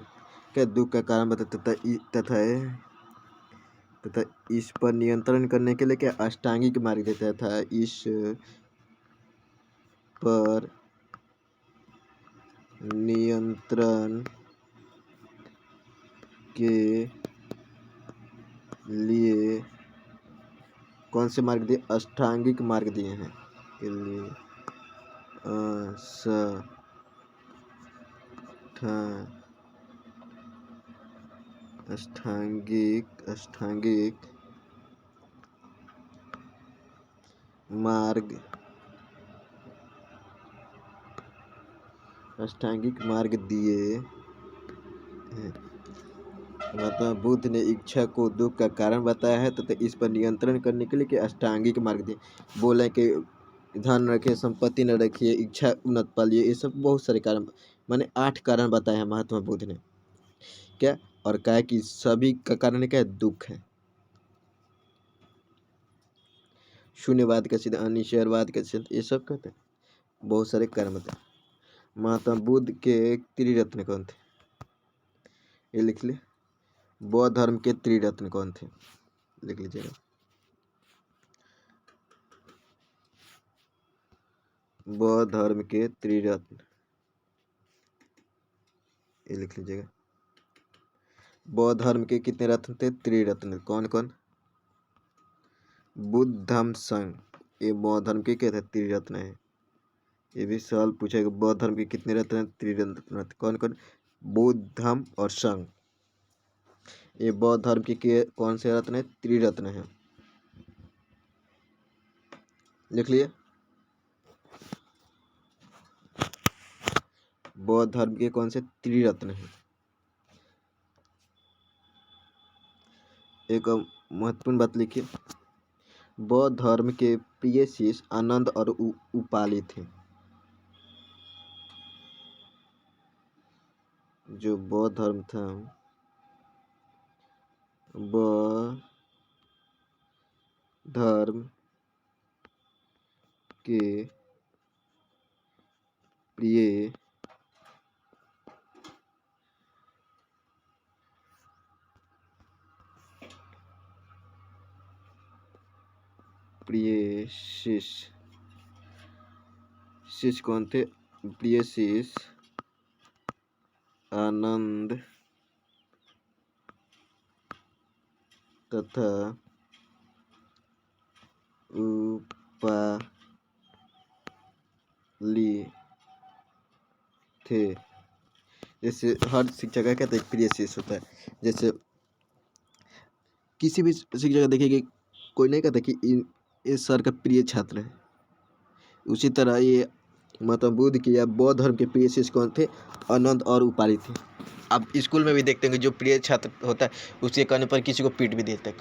क्या दुख का कारण बताया तथा इस पर नियंत्रण करने के लिए क्या अष्टांगिक मार्ग देता था। इस पर नियंत्रण के लिए कौन से मार्ग दिए? अष्टांगिक मार्ग दिए हैं के लिए अष्टांगिक मार्ग दिए हैं। महात्मा बुद्ध ने इच्छा को दुख का कारण बताया है तथा इस पर नियंत्रण करने के लिए कि अष्टांगिक मार्ग दिए। बोले कि धन रखिए, संपत्ति न रखिए, इच्छा उन्नत पालिए, ये सब बहुत सारे कारण, मैंने 8 कारण बताए हैं महात्मा बुद्ध ने। क्या? और कहा कि सभी का कारण क्या है? दुख है। शून्यवाद का सिद्धांत, अनिश्चयवाद का सिद्धांत, ये सब कहते हैं, बहुत सारे कारण बताए। महात्मा बुद्ध के त्रिरत्न कौन थे? ये लिख लिए। बौद्ध धर्म के त्रिरत्न कौन थे? लिख लीजिएगा। बौद्ध धर्म के त्रिरत्न, ये लिख लीजिएगा। बौद्ध धर्म के कितने रत्न थे? त्रिरत्न। कौन कौन? बुद्ध धम्म संघ, ये बौद्ध धर्म के क्या थे? त्रिरत्न है। ये भी सवाल पूछेगा, बौद्ध धर्म के कितने रत्न हैं? त्रिरत्न। कौन कौन? बुद्ध धम्म और संघ। ये बौद्ध धर्म के कौन से रत्न है? त्रिरत्न है। लिख लिए। बौद्ध धर्म के कौन से त्रिरत्न है? एक महत्वपूर्ण बात लिखिए, बौद्ध धर्म के प्रिय शिष्य आनंद और उपाली थे। जो बौद्ध धर्म था, बौद्ध धर्म के प्रिय शिष्य कौन थे? प्रिय शिष्य आनंद तथा उपाली थे। जैसे हर शिक्षक का कहते हैं प्रिय शिष्य होता है। जैसे किसी भी शिक्षक का देखिए, कोई नहीं कहता कि इस सर का प्रिय छात्र है। उसी तरह ये महात्मा बुद्ध के या बौद्ध धर्म के प्रिय शिष्य कौन थे? आनंद और उपाली थे। अब स्कूल में भी देखते हैं कि जो प्रिय छात्र होता है उसके कहने पर किसी को पीट भी देते हैं,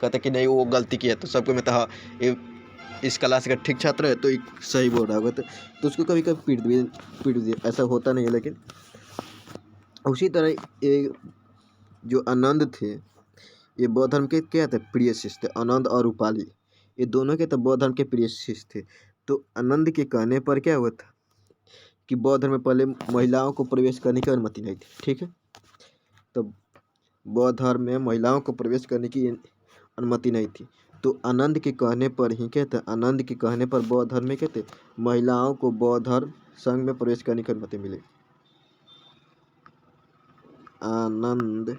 कहते कि नहीं वो गलती किया, तो सबको मैं हाँ ये इस क्लास का ठीक छात्र है तो सही बोल रहा होगा, तो उसको कभी कभी पीट दिए। ऐसा होता नहीं है, लेकिन उसी तरह ये जो आनंद थे, ये बौद्ध धर्म के क्या थे? प्रिय शिष्य थे। आनंद और उपाली, ये दोनों के तो बौद्ध धर्म के प्रिय शिष्य थे। तो आनंद के कहने पर क्या हुआ था कि बौद्ध धर्म में पहले महिलाओं को प्रवेश करने की अनुमति नहीं थी। ठीक है, तो बौद्ध धर्म में महिलाओं को प्रवेश करने की अनुमति नहीं थी। तो आनंद के कहने पर ही कहते, आनंद के कहने पर बौद्ध धर्म में कहते महिलाओं को बौद्ध धर्म संघ में प्रवेश करने की अनुमति मिली। आनंद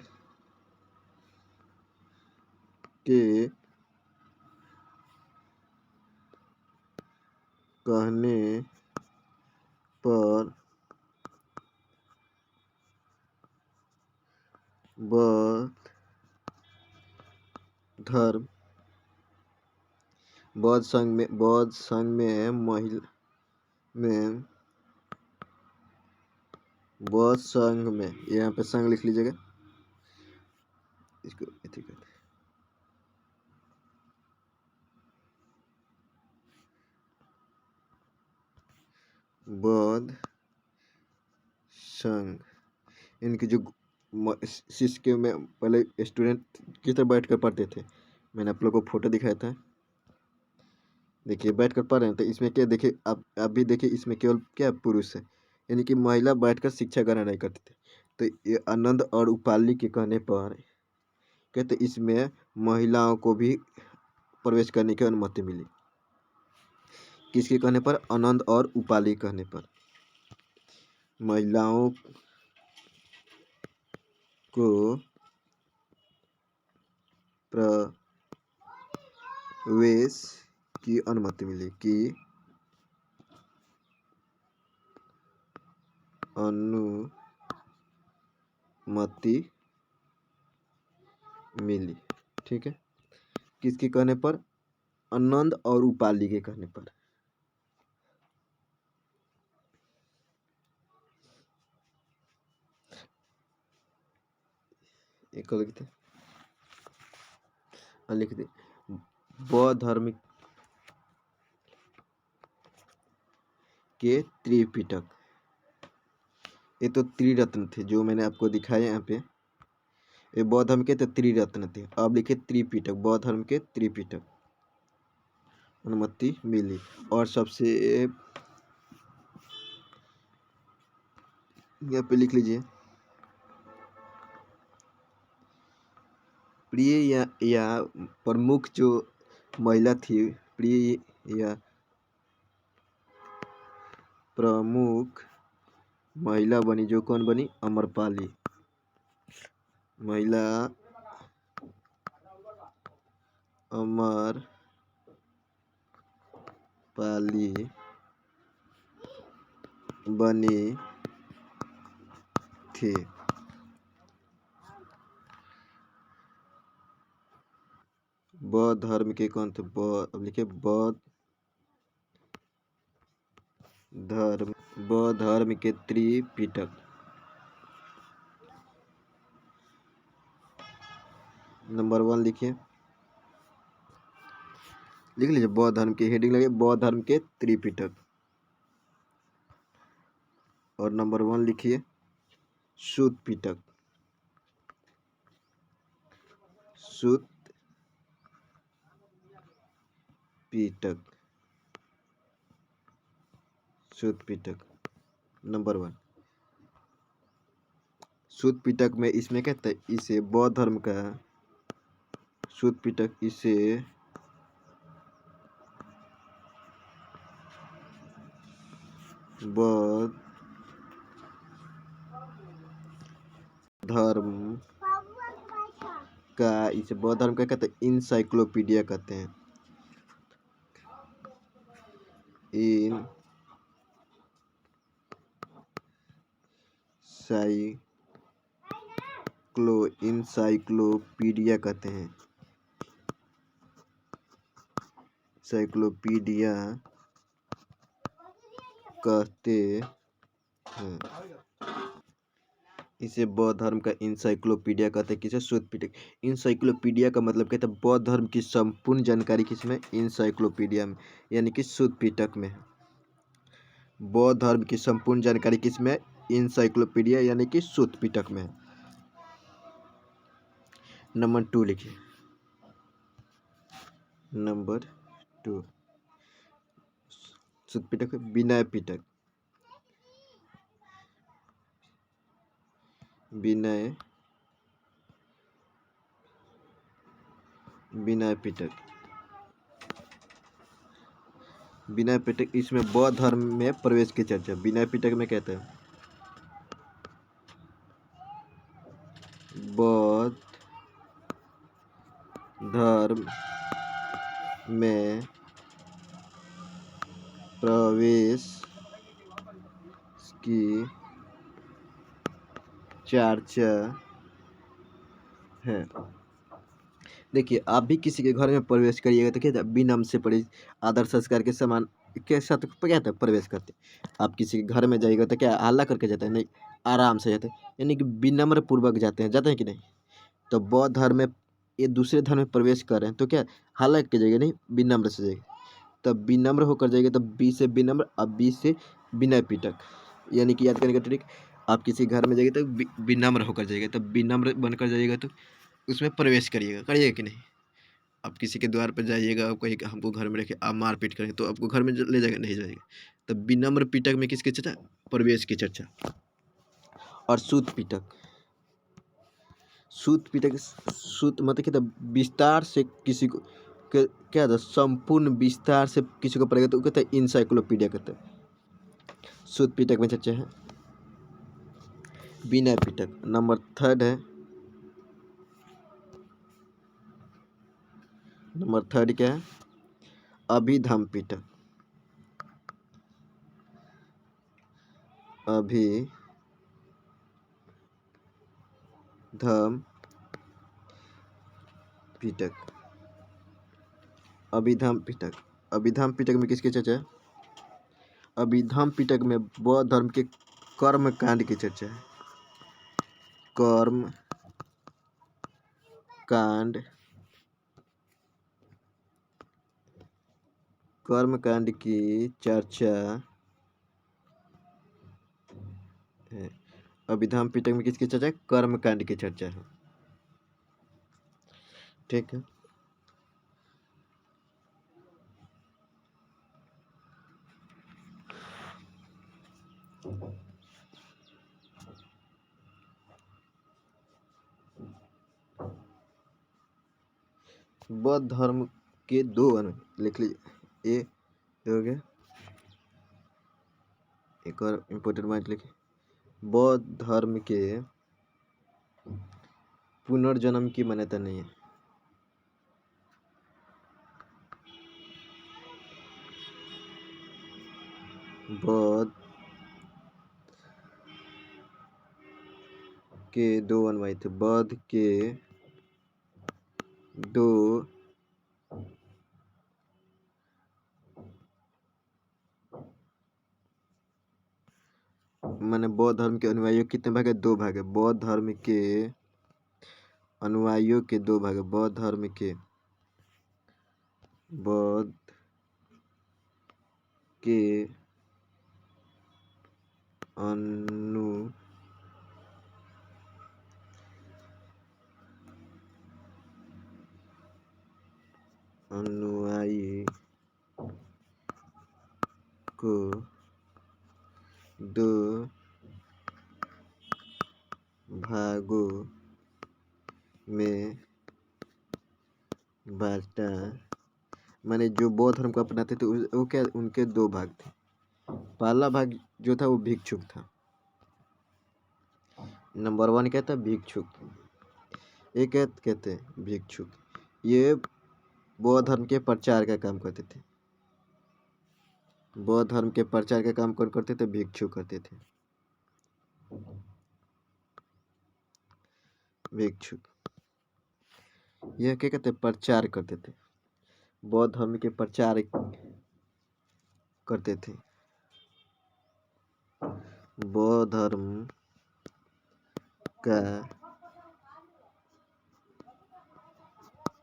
के कहने पर बौद्ध धर्म बौद्ध संघ में बौद्ध संघ में, यहाँ पे संघ लिख लीजिएगा, इसको ठीक है। बौद्ध संघ, इनकी जो शिष्य के में पहले स्टूडेंट किस तरह बैठ कर पढ़ते थे, मैंने आप लोग को फोटो दिखाया था। देखिए बैठ कर पढ़ रहे हैं, तो इसमें क्या देखिए, आप भी देखिए, इसमें केवल क्या पुरुष है, यानी कि महिला बैठकर शिक्षा ग्रहण नहीं करते थे। तो ये आनंद और उपाली के कहने पर कहते इसमें महिलाओं को भी प्रवेश करने की अनुमति मिली। किसके कहने पर? आनंद और उपाली कहने पर महिलाओं को प्रवेश की अनुमति मिली, अनुमति मिली। ठीक है, किसके कहने पर? आनंद और उपाली के कहने पर। एक लिखते लिख दे बौद्ध धर्म के त्रिपिटक। ये तो त्रिरत्न थे जो मैंने आपको दिखाए यहाँ पे। ये बौद्ध धर्म के तो त्रिरत्न थे। अब लिखे त्रिपिटक, बौद्ध धर्म के त्रिपिटक अनुमति मिली। और सबसे यहाँ पे लिख लीजिए प्रिय या प्रमुख जो महिला थी, प्रिय या प्रमुख महिला बनी, जो कौन बनी? अमरपाली। महिला अमरपाली बनी थी। बौद्ध धर्म के कौन थे? अब लिखे बौद्ध धर्म के त्रिपिटक। नंबर 1 लिखिए, लिख लीजिए बौद्ध धर्म की हेडिंग लगे बौद्ध धर्म के त्रिपिटक। और नंबर 1 लिखिए सूत पिटक। सूत पिटक, सूत पिटक नंबर 1। सूत पिटक में इसमें कहते हैं इसे बौद्ध धर्म का सूत पिटक, इसे बौद्ध धर्म का, इसे बौद्ध धर्म का कहते हैं इनसाइक्लोपीडिया कहते हैं। इनसाइक्लोपीडिया कहते हैं। साइक्लोपीडिया कहते हैं। इसे बौद्ध धर्म का इंसाइक्लोपीडिया कहते हैं। किसे? सूत पिटक। इंसाइक्लोपीडिया का मतलब कहते हैं बौद्ध धर्म की संपूर्ण जानकारी किसमें? इंसाइक्लोपीडिया में, यानी कि सूत पिटक में। बौद्ध धर्म की संपूर्ण जानकारी किसमें? इंसाइक्लोपीडिया यानी कि सूत पिटक में। नंबर 2 लिखिए, नंबर 2 सूत पिटक विनय पिटक। विनय पिटक, विनय पिटक इसमें बौद्ध धर्म में प्रवेश की चर्चा विनय पिटक में कहते हैं। बौद्ध धर्म में प्रवेश की चर्चा है। देखिए, आप भी किसी के घर में प्रवेश करिएगा तो क्या विनम्र से पड़े आदर संस्कार के समान के साथ क्या था प्रवेश करते। आप किसी के घर में जाइएगा तो क्या हल्ला करके जाते हैं? नहीं, आराम से जाते हैं, यानी कि विनम्र पूर्वक जाते हैं कि नहीं? तो बौद्ध धर्म में ये दूसरे धर्म में प्रवेश कर रहे हैं तो क्या हल्ला के जाएगा? नहीं, विनम्र से जाएगा। तब विनम्र होकर जाएगा, तब बी से विनम्र, अब बी से विनय पिटक, यानी कि याद करने का ट्रिक। आप किसी घर में जाइएगा तो विनम्र होकर जाइएगा, तब विनम्र बनकर जाइएगा तो उसमें प्रवेश करिएगा कि नहीं? आप किसी के द्वार पर जाइएगा, आप कहीं हमको घर में रखे आप मारपीट करेंगे तो आपको घर में ले जाएगा? नहीं जाएगा। तब विनम्र पिटक में किसकी चर्चा? प्रवेश की चर्चा। और सूत पिटक, सूत पिटक सूत मतलब कि विस्तार से किसी को क्या था? संपूर्ण विस्तार से किसी को पढ़ेगा तो कहते हैं इंसाइक्लोपीडिया कहते हैं। सूत पिटक में चर्चा है। विनय पिटक नंबर 3 है। नंबर 3 क्या है? अभिधम पिटक। अभिधम धम पिटक। अभिधम पिटक। अभिधम पिटक में किसकी चर्चा है? अभिधम पिटक में बौद्ध धर्म के कर्म कांड की चर्चा है। कर्म कांड, कर्म कांड की चर्चा है। अभिधम पिटक में किसकी चर्चा है? कर्म कांड की चर्चा है। ठीक है। बौद्ध धर्म के दो लिख लीजिए। ए हो गया, एक और इम्पोर्टेंट पॉइंट लिखिए। बौद्ध धर्म के पुनर्जन्म की मान्यता नहीं है। बौद्ध के दो अनुयायी थे। बौद्ध के दो माने बौद्ध धर्म के अनुयायियों कितने भाग है? दो भाग है। बौद्ध धर्म के अनुयायियों के दो भाग है। बौद्ध धर्म के अनुयायी को दो भागों में बांटा। माने जो बौद्ध धर्म को अपनाते थे वो क्या, उनके दो भाग थे। पहला भाग जो था वो भिक्षुक था। नंबर 1 क्या था? भिक्षुक। ये क्या कहते हैं? भिक्षुक। ये बौद्ध धर्म के प्रचार का काम करते थे। बौद्ध धर्म के प्रचार का काम कौन करते थे? भिक्षुक करते थे। भिक्षुक यह क्या कहते? प्रचार करते थे। बौद्ध धर्म के प्रचार करते थे। बौद्ध धर्म का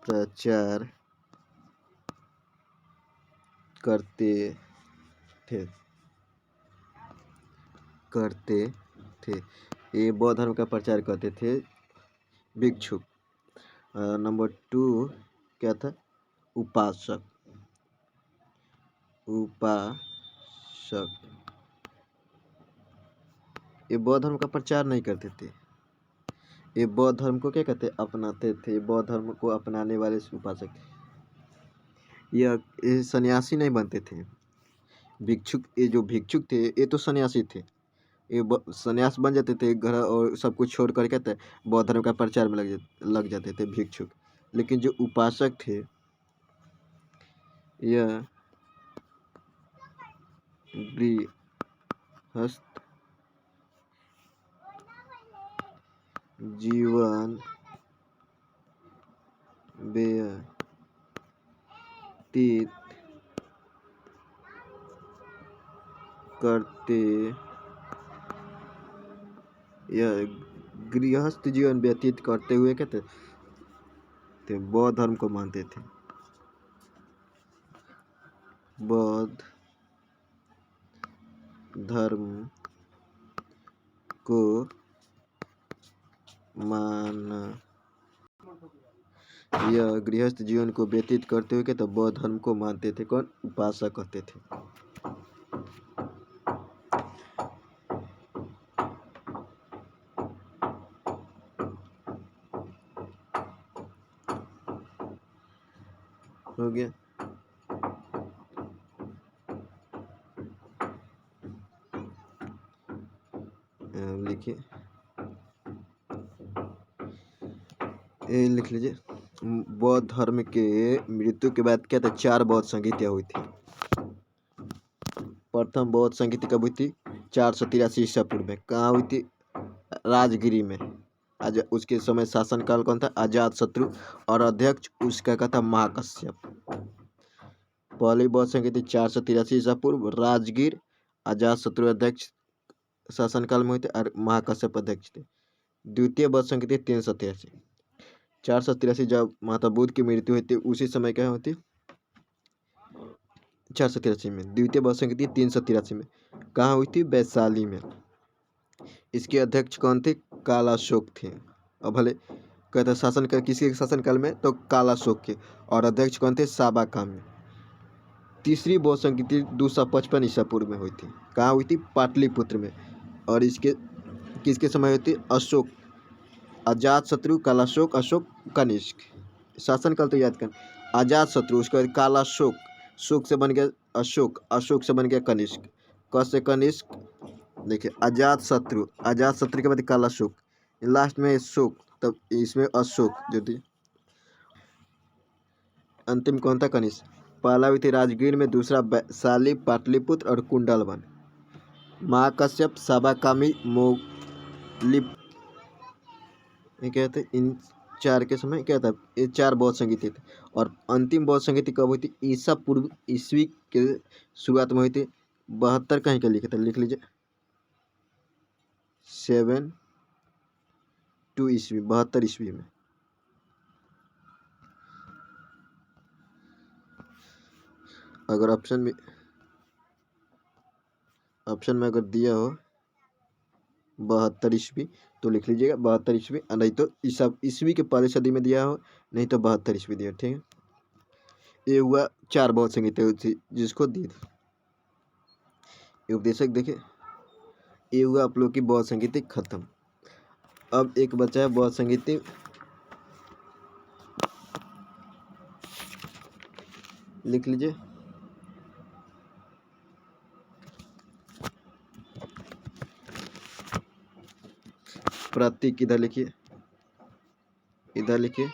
प्रचार करते थे। ये बौद्ध धर्म का प्रचार करते थे भिक्षुक। नंबर 2 क्या था? उपासक। ये बौद्ध धर्म का प्रचार नहीं करते थे। ये बौद्ध धर्म को क्या कहते? अपनाते थे। बौद्ध धर्म को अपनाने वाले उपासक थे। ये सन्यासी नहीं बनते थे। भिक्षुक, ये जो भिक्षुक थे ये तो सन्यासी थे। ये सन्यास बन जाते थे, घर और सब कुछ छोड़ कर कहते बौद्ध धर्म का प्रचार में लग जाते थे भिक्षुक। लेकिन जो उपासक थे यह गृहस्थ जीवन व्यतीत करते, यह गृहस्थ जीवन व्यतीत करते हुए कहते थे बौद्ध धर्म को मानते थे। बौद्ध धर्म को माना, यह गृहस्थ जीवन को व्यतीत करते हुए कहते बौद्ध धर्म को मानते थे। कौन? उपासक कहते थे। हो गया। लिखिए, लिख लीजिए। बौद्ध धर्म के मृत्यु के बाद क्या था? 4 बौद्ध संहिताएं हुई थी। प्रथम बौद्ध संहिता कब हुई थी? 483 ईसा पूर्व में। कहाँ हुई थी? राजगिरी में। आज उसके समय शासनकाल कौन था? अजात शत्रु। और अध्यक्ष उसका क्या था? महाकश्यप। पहली बौद्ध संधि थी 483 ईसा पूर्व, राजगीर। अजात शत्रु अध्यक्ष शासनकाल में हुए थे और महाकश्यप अध्यक्ष थे। द्वितीय बौद्ध संधि थी 383। 483 जब महात्मा बुद्ध की मृत्यु हुई थी उसी समय क्या होती? 483 में। द्वितीय बौद्ध संधि थी 383 में। कहाँ हुई थी? वैशाली में। इसके अध्यक्ष कौन थे? कालाशोक थे। अब भले कहते शासनकाल किसी के शासनकाल में तो कालाशोक के, और अध्यक्ष कौन थे? साबाकामी। तीसरी बौद्ध संधि थी 255 ईसा पूर्व में हुई थी। कहाँ हुई थी? पाटलिपुत्र में। और इसके किसके समय हुई थी? अशोक, अजात शत्रु, कालाशोक, अशोक, कनिष्क। शासनकाल तो याद कर। अजात शत्रु, उसके बाद कालाशोक, शोक से बन गया अशोक, अशोक से बन गया कनिष्क, क से कनिष्क। देखिए अजात शत्रु, अजात शत्रु के बाद कालाशोक, लास्ट में शोक, तब इसमें अशोक जो थी। अंतिम कौन था? कनिष्क। पहला हुई थी राजगीर में, दूसरा वैशाली, पाटलिपुत्र और कुंडलवन। महाकश्यप, साबाकामी, मोगली, ये क्या थे? इन चार के समय क्या था? ये चार बौद्ध संधि थे। और अंतिम बौद्ध संधि कब हुई थी? ईसा पूर्व ईस्वी के शुरुआत में हुई थी। 72 कहीं का लिखे थे, लिख लीजिए। 72 ईस्वी, 72 ईस्वी में। अगर ऑप्शन में अगर दिया हो 72 ईस्वी तो लिख लीजिएगा 72 ईस्वी, नहीं तो ईस्वी के पहले सदी में दिया हो, नहीं तो 72 ईस्वी दिया। ठीक है, ये हुआ चार बौद्ध संगीत जिसको दी ये उपदेशक। देखिए ये हुआ आप लोग की बौद्ध संगीत खत्म। अब एक बचा है बौद्ध संगीत, लिख लीजिए। प्रतीक इधर लिखिए, इधर लिखिए,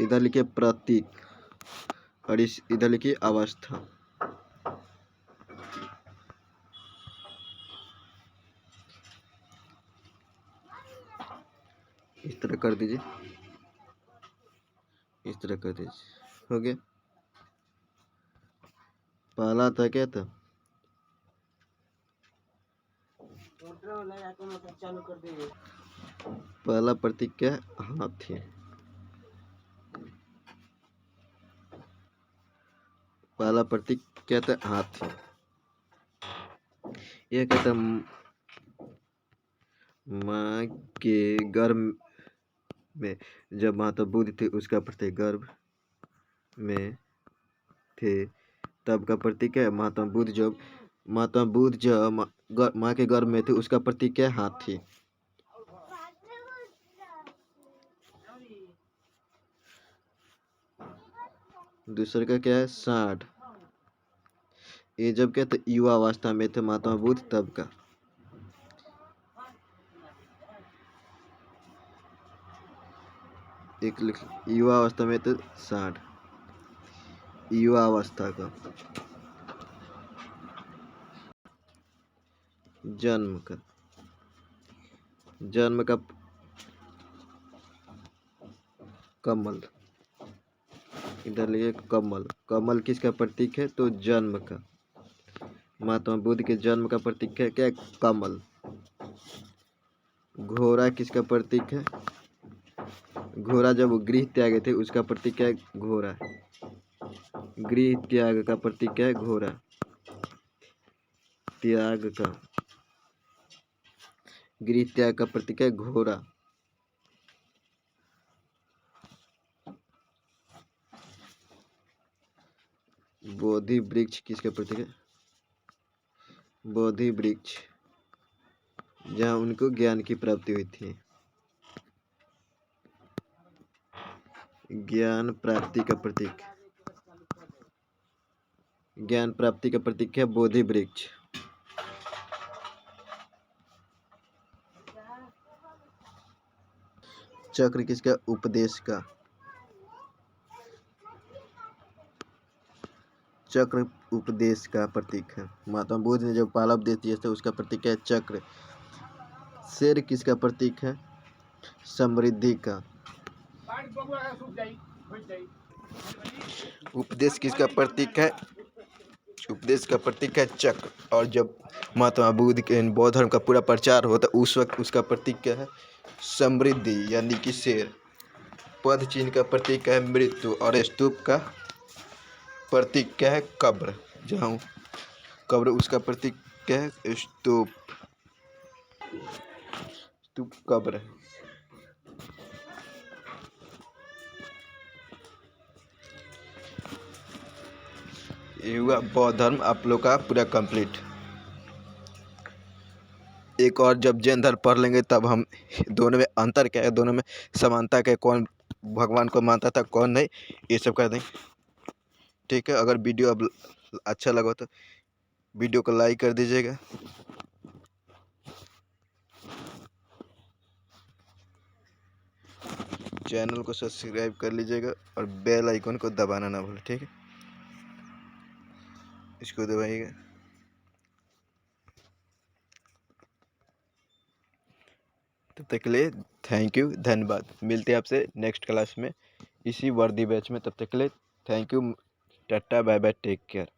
इधर लिखिए प्रतीक, और इस इधर लिखिए अवस्था। इस तरह कर दीजिए, इस तरह कर दीजिए। हो गया। पहला था क्या था? पहला प्रतीक क्या है? हाथी। पहला प्रतीक क्या था? हाथी। यह क्या था? माँ के गर्भ में जब महात्मा बुद्ध थे उसका प्रतीक, गर्भ में थे तब का प्रतीक है महात्मा बुद्ध। जब माँ के गर्भ में थे उसका प्रतीक है हाथी। दूसरे का क्या है? सांड। ये जब क्या था? युवा अवस्था में थे महात्मा बुद्ध तब का। एक लिख, युवा अवस्था में थे सांड, युवा अवस्था का। जन्म का, जन्म का कमल, इधर लिखिए कमल। कमल किसका प्रतीक है? तो जन्म का। महात्मा बुद्ध के जन्म का प्रतीक है क्या? कमल। घोड़ा किसका प्रतीक है? घोड़ा जब वो गृह त्यागे थे उसका प्रतीक क्या है? घोड़ा। गृह त्याग का प्रतीक क्या है? घोड़ा। त्याग का, गृह त्याग का प्रतीक है घोड़ा। बोधि वृक्ष किसका प्रतीक है? बोधि वृक्ष, जहाँ उनको ज्ञान की प्राप्ति हुई थी। ज्ञान प्राप्ति का प्रतीक, ज्ञान प्राप्ति का प्रतीक है बोधि वृक्ष। चक्र किसका? उपदेश का। चक्र उपदेश का प्रतीक है। महात्मा बुद्ध ने जब पहला उपदेश दिया था उसका प्रतीक है चक्र। शेर किसका प्रतीक है? समृद्धि का। उपदेश किसका प्रतीक है? उपदेश का प्रतीक है चक्र। और जब महात्मा बुद्ध के बौद्ध धर्म का पूरा प्रचार होता उस वक्त उसका प्रतीक क्या है? समृद्धि यानी कि शेर। पद चिन्ह का प्रतीक है मृत्यु। और स्तूप का प्रतीक क्या है? कब्र। जहाँ कब्र उसका प्रतीक क्या है? स्तूप। स्तूप कब्र है। ये हुआ बौद्ध धर्म आप लोग का पूरा कंप्लीट। एक और जब जैन धर्म पढ़ लेंगे तब हम दोनों में अंतर क्या है, दोनों में समानता क्या है, कौन भगवान को मानता था कौन नहीं, ये सब कर देंगे। ठीक है, अगर वीडियो अब अच्छा लगा तो वीडियो को लाइक कर दीजिएगा। चैनल को सब्सक्राइब कर लीजिएगा और बेल आइकन को दबाना ना भूलें। ठीक है, इसको दबाइएगा। तब तक के लिए थैंक यू, धन्यवाद। मिलते हैं आपसे नेक्स्ट क्लास में इसी वर्दी बैच में। तब तक के लिए thank you, tata bye bye, take care.